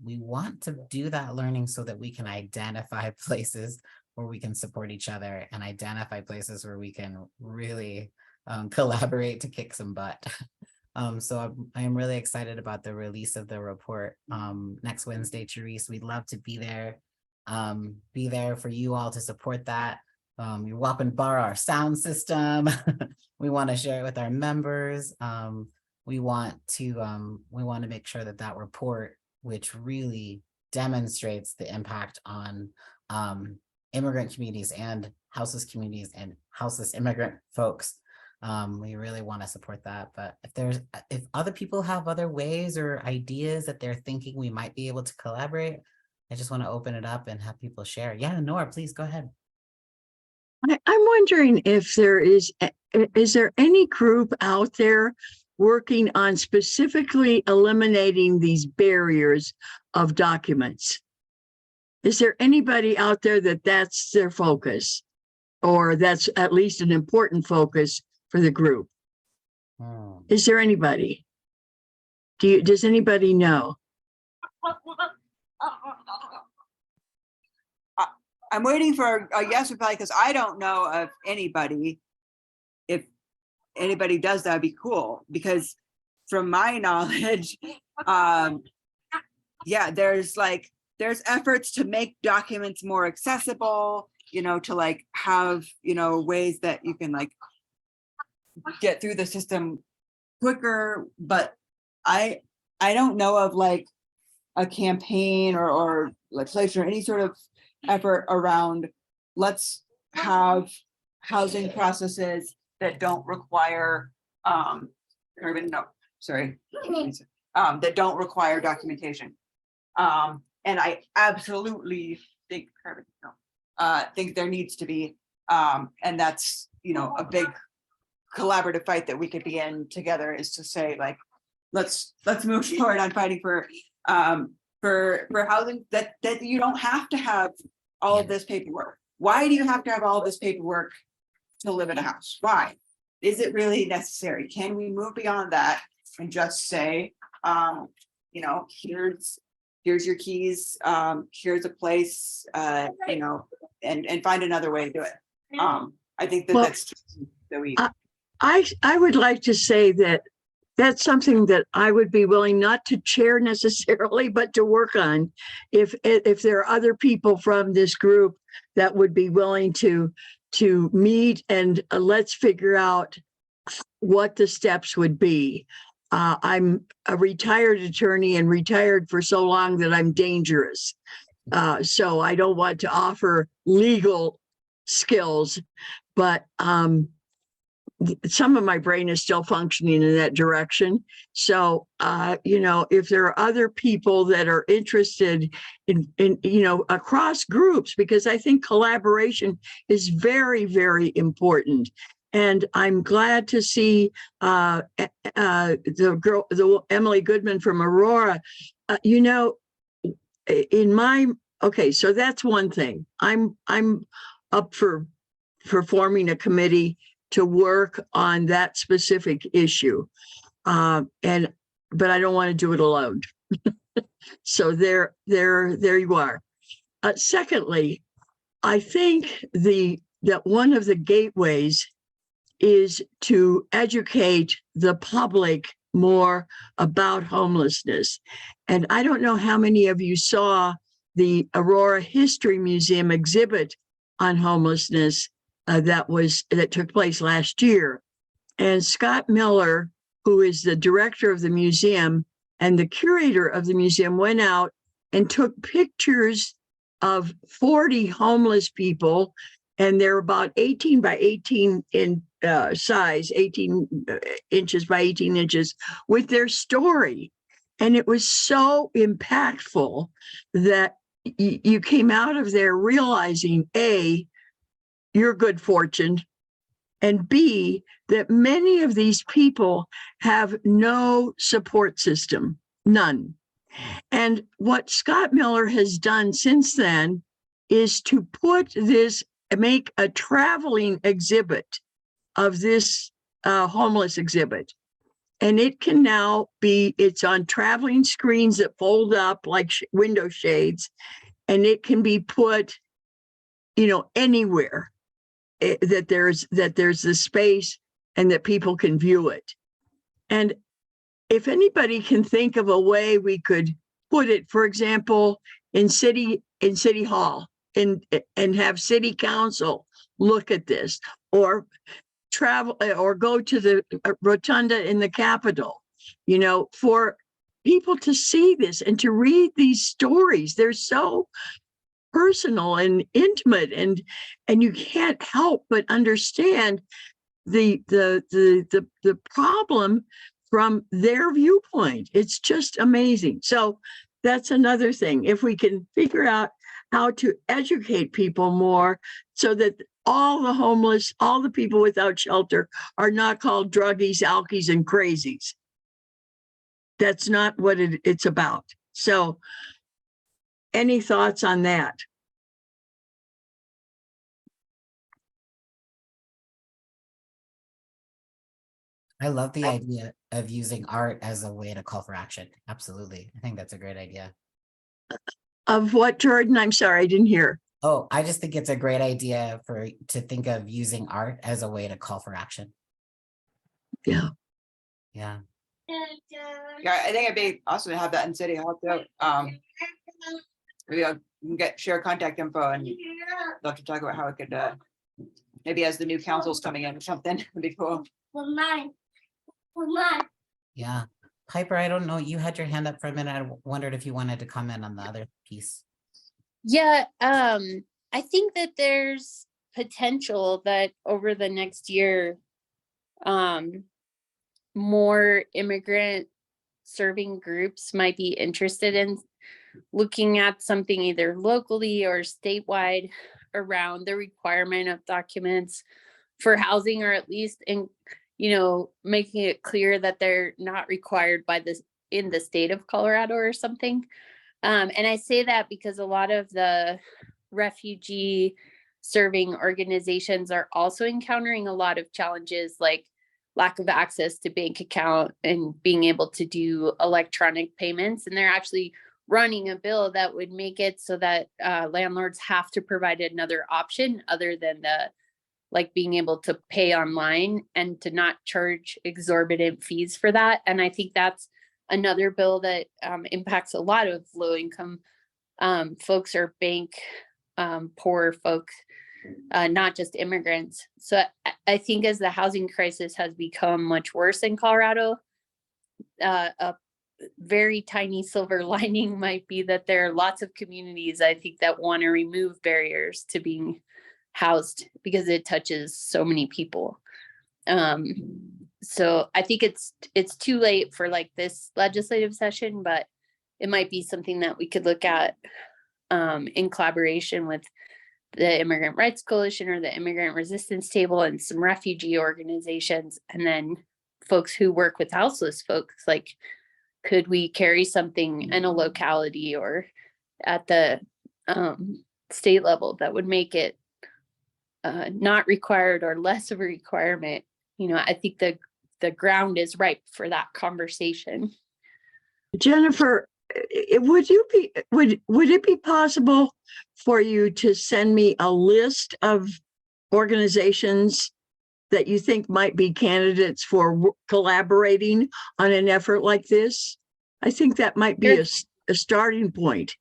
we want to do that learning so that we can identify places where we can support each other and identify places where we can really collaborate to kick some butt. So I am really excited about the release of the report next Wednesday, Therese. We'd love to be there for you all to support that. You're welcome to borrow our sound system. We want to share it with our members. We want to make sure that report, which really demonstrates the impact on immigrant communities and houseless communities and houseless immigrant folks. We really want to support that. But if other people have other ways or ideas that they're thinking we might be able to collaborate, I just want to open it up and have people share. Yeah, Nora, please go ahead. I'm wondering if is there any group out there working on specifically eliminating these barriers of documents? Is there anybody out there that's their focus, or that's at least an important focus for the group? Is there anybody? Does anybody know? I'm waiting for a yes reply because I don't know of anybody. If anybody does, that'd be cool, because from my knowledge, yeah, there's efforts to make documents more accessible, to like have, ways that you can like get through the system quicker. But I don't know of like a campaign or legislation or any sort of effort around let's have housing processes that don't require that don't require documentation. And I absolutely think there needs to be, and that's, a big collaborative fight that we could be in together, is to say like, let's move forward on fighting for housing that you don't have to have all of this paperwork. Why do you have to have all of this paperwork to live in a house? Why? Is it really necessary? Can we move beyond that and just say, here's your keys, here's a place, and find another way to do it. I think that's that we. I would like to say that's something that I would be willing not to chair necessarily, but to work on. If there are other people from this group that would be willing to meet and let's figure out what the steps would be. I'm a retired attorney and retired for so long that I'm dangerous. So I don't want to offer legal skills, but some of my brain is still functioning in that direction. So, if there are other people that are interested in, across groups, because I think collaboration is very, very important. And I'm glad to see the Emily Goodman from Aurora. So that's one thing. I'm up for forming a committee to work on that specific issue. But I don't want to do it alone. So there you are. Secondly, I think that one of the gateways is to educate the public more about homelessness. And I don't know how many of you saw the Aurora History Museum exhibit on homelessness that took place last year. And Scott Miller, who is the director of the museum and the curator of the museum, went out and took pictures of 40 homeless people, and they're about 18 by 18 in size, 18 inches by 18 inches, with their story. And it was so impactful that you came out of there realizing, A, your good fortune, and B, that many of these people have no support system, none. And what Scott Miller has done since then is to make a traveling exhibit of this homeless exhibit. And it can now it's on traveling screens that fold up like window shades, and it can be put, anywhere that there's the space and that people can view it. And if anybody can think of a way we could put it, for example, in city hall and have city council look at this, or travel or go to the rotunda in the Capitol, for people to see this and to read these stories. They're so personal and intimate, and you can't help but understand the problem from their viewpoint. It's just amazing. So that's another thing. If we can figure out how to educate people more so that all the homeless, all the people without shelter are not called druggies, alkies, and crazies. That's not what it's about. So any thoughts on that? I love the idea of using art as a way to call for action. Absolutely. I think that's a great idea. Of what, Jordan? I'm sorry, I didn't hear. Oh, I just think it's a great idea to think of using art as a way to call for action. Yeah. Yeah. Yeah, I think it'd be awesome to have that in City Hall too. Maybe I'll share contact info and love to talk about how it could maybe as the new council's coming in or something. It'd be cool. Yeah. Piper, I don't know. You had your hand up for a minute. I wondered if you wanted to comment on the other piece. Yeah, I think that there's potential that over the next year, more immigrant serving groups might be interested in looking at something either locally or statewide around the requirement of documents for housing, or at least making it clear that they're not required in the state of Colorado or something. And I say that because a lot of the refugee serving organizations are also encountering a lot of challenges, like lack of access to bank account and being able to do electronic payments. And they're actually running a bill that would make it so that landlords have to provide another option other than being able to pay online and to not charge exorbitant fees for that. And I think that's another bill that impacts a lot of low income folks or bank poor folks. not just immigrants. So I think as the housing crisis has become much worse in Colorado, a very tiny silver lining might be that there are lots of communities, I think, that want to remove barriers to being housed because it touches so many people. So I think it's too late for like this legislative session, but it might be something that we could look at in collaboration with the Immigrant Rights Coalition or the Immigrant Resistance Table and some refugee organizations, and then folks who work with houseless folks. Like, could we carry something in a locality or at the state level that would make it not required or less of a requirement? You know, I think the ground is ripe for that conversation. Jennifer, would it be possible for you to send me a list of organizations that you think might be candidates for collaborating on an effort like this? I think that might be a starting point.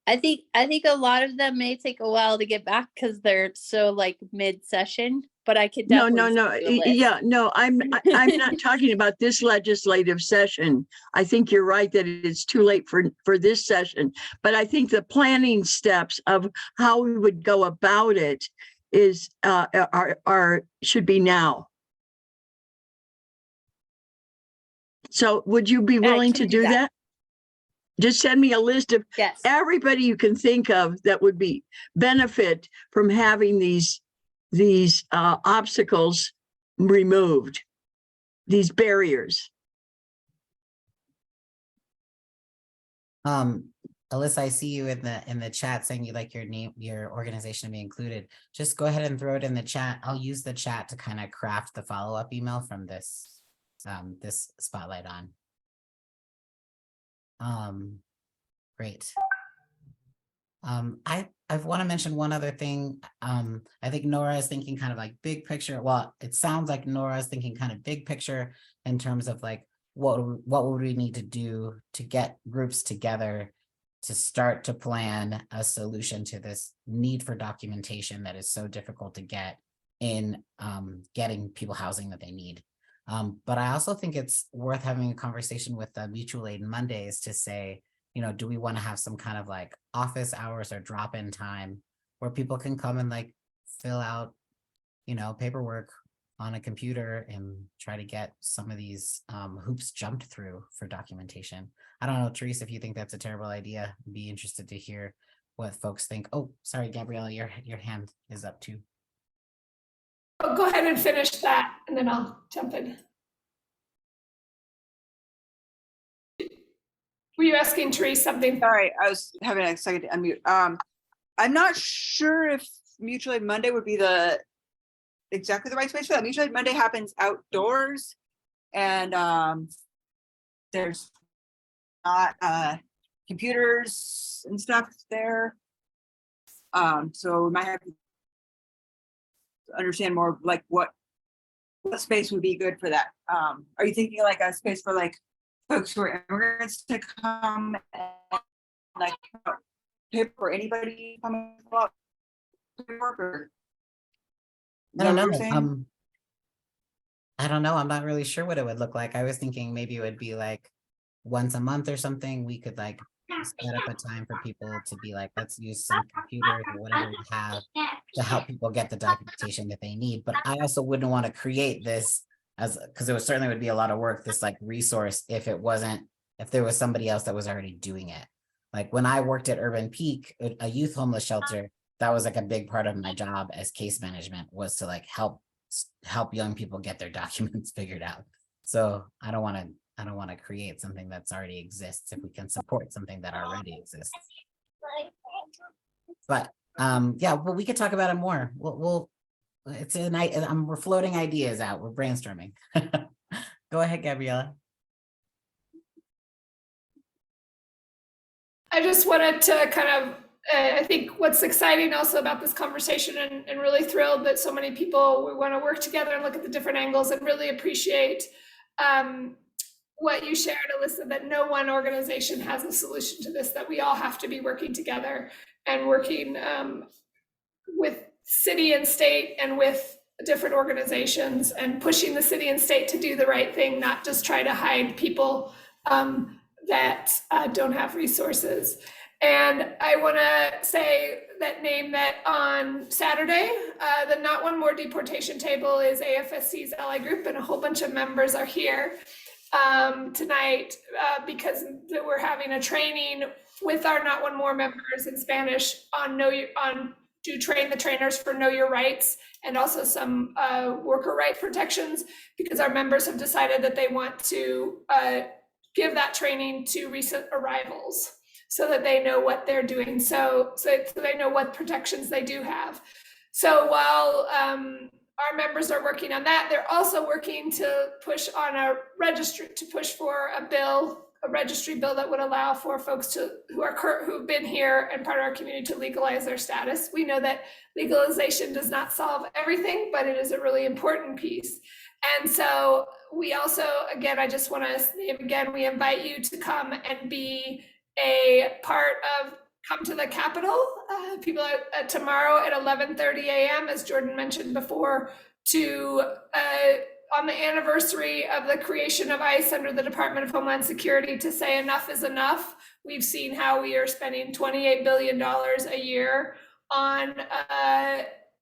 I think a lot of them may take a while to get back because they're so like mid-session, but I could definitely I'm not talking about this legislative session. I think you're right that it's too late for this session, but I think the planning steps of how we would go about it is should be now. So would you be willing to do that? Just send me a list of everybody you can think of that would be benefit from having these obstacles removed, these barriers. Alyssa, I see you in the chat saying you'd like your organization to be included. Just go ahead and throw it in the chat. I'll use the chat to kind of craft the follow-up email from this this spotlight on. Great. I want to mention one other thing. I think Nora is thinking kind of like big picture. Well, it sounds like Nora is thinking kind of big picture in terms of like what would we need to do to get groups together to start to plan a solution to this need for documentation that is so difficult to get in getting people housing that they need. But I also think it's worth having a conversation with the Mutual Aid Mondays to say, you know, do we want to have some kind of like office hours or drop-in time where people can come and like fill out, you know, paperwork on a computer and try to get some of these hoops jumped through for documentation. I don't know, Therese, if you think that's a terrible idea. I'd be interested to hear what folks think. Oh, sorry, Gabriella, your hand is up too. Oh, go ahead and finish that, and then I'll jump in. Were you asking Therese something? Sorry, I was having a second to unmute. I'm not sure if Mutual Aid Monday would be exactly the right space for that. Mutual Aid Monday happens outdoors, and there's not computers and stuff there. So we might have to understand more like what space would be good for that. Are you thinking like a space for like folks who are immigrants to come and like paper for anybody coming up paperwork, or I don't know. I don't know. I'm not really sure what it would look like. I was thinking maybe it would be like once a month or something. We could like set up a time for people to be like, let's use some computers or whatever we have to help people get the documentation that they need. But I also wouldn't want to create this because it certainly would be a lot of work, this like resource, if there was somebody else that was already doing it. Like when I worked at Urban Peak, a youth homeless shelter, that was like a big part of my job as case management, was to like help young people get their documents figured out. So I don't want to create something that's already exists if we can support something that already exists. But yeah, well, we could talk about it more. We're floating ideas out. We're brainstorming. Go ahead, Gabriella. I just wanted to kind of, I think what's exciting also about this conversation, and really thrilled that so many people want to work together and look at the different angles, and really appreciate what you shared, Alyssa, that no one organization has a solution to this, that we all have to be working together and working with city and state and with different organizations, and pushing the city and state to do the right thing, not just try to hide people that don't have resources. And I want to say that on Saturday, the Not One More Deportation Table is AFSC's ally group, and a whole bunch of members are here tonight because we're having a training with our Not One More members in Spanish on to train the trainers for Know Your Rights, and also some worker right protections, because our members have decided that they want to give that training to recent arrivals so that they know what they're doing, so they know what protections they do have. So while our members are working on that, they're also working to push on push for a registry bill that would allow for folks who've been here and part of our community to legalize their status. We know that legalization does not solve everything, but it is a really important piece. And so we also, again, I just want to we invite you to come and be a part of, come to the Capitol. People are tomorrow at 11:30 a.m., as Jordan mentioned before, on the anniversary of the creation of ICE under the Department of Homeland Security, to say enough is enough. We've seen how we are spending $28 billion a year on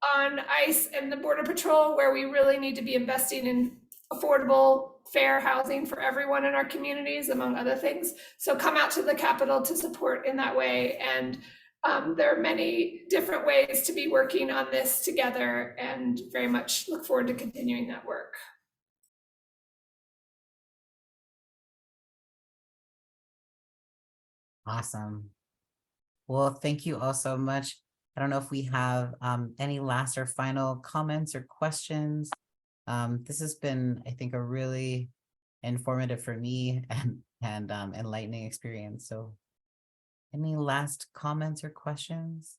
ICE and the Border Patrol, where we really need to be investing in affordable, fair housing for everyone in our communities, among other things. So come out to the Capitol to support in that way. And there are many different ways to be working on this together, and very much look forward to continuing that work. Awesome. Well, thank you all so much. I don't know if we have any last or final comments or questions. This has been, I think, a really informative for me and enlightening experience. So any last comments or questions?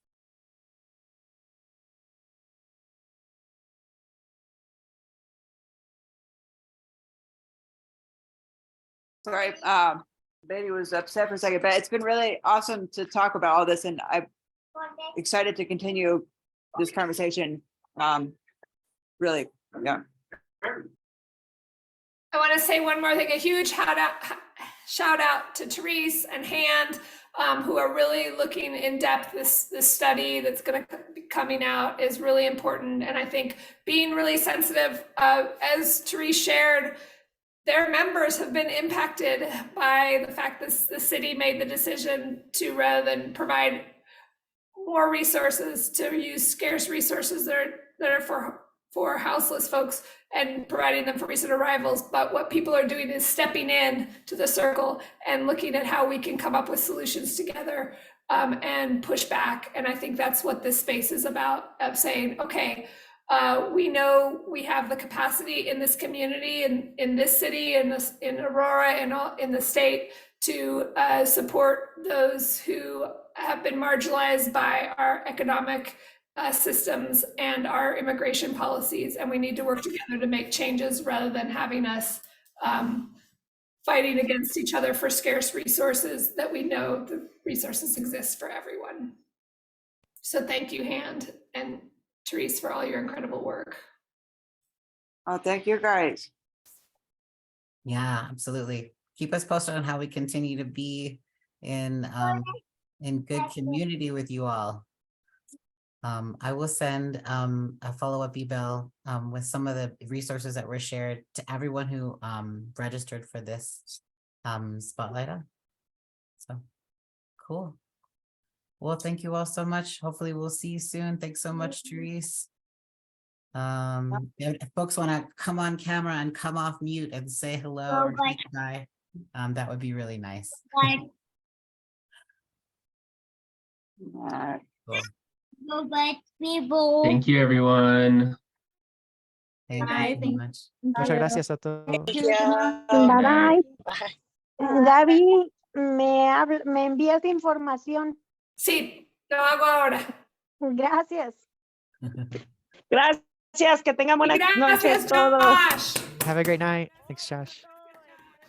Sorry, Betty was upset for a second, but it's been really awesome to talk about all this, and I'm excited to continue this conversation. Really, yeah. I want to say one more thing, a huge shout out to Therese and Hand, who are really looking in depth. This study that's going to be coming out is really important. And I think being really sensitive, as Therese shared, their members have been impacted by the fact that the city made the decision to, rather than provide more resources, to use scarce resources that are for houseless folks and providing them for recent arrivals. But what people are doing is stepping in to the circle and looking at how we can come up with solutions together and push back. And I think that's what this space is about, of saying, okay, we know we have the capacity in this community and in this city and in Aurora and in the state to support those who have been marginalized by our economic systems and our immigration policies. And we need to work together to make changes, rather than having us fighting against each other for scarce resources that we know the resources exist for everyone. So thank you, Hand and Therese, for all your incredible work. Oh, thank you guys. Yeah, absolutely. Keep us posted on how we continue to be in good community with you all. I will send a follow-up email with some of the resources that were shared to everyone who registered for this spotlight on. So cool. Well, thank you all so much. Hopefully we'll see you soon. Thanks so much, Therese. If folks want to come on camera and come off mute and say hello or say bye, that would be really nice. Cool. Thank you, everyone. Thank Bye, you so thank much. Muchas gracias a todos. Bye. Gaby, me envías información. Sí, lo hago ahora. Gracias. Gracias, que tengan buenas noches Gracias, todos. Josh. Have a great night. Thanks, Josh.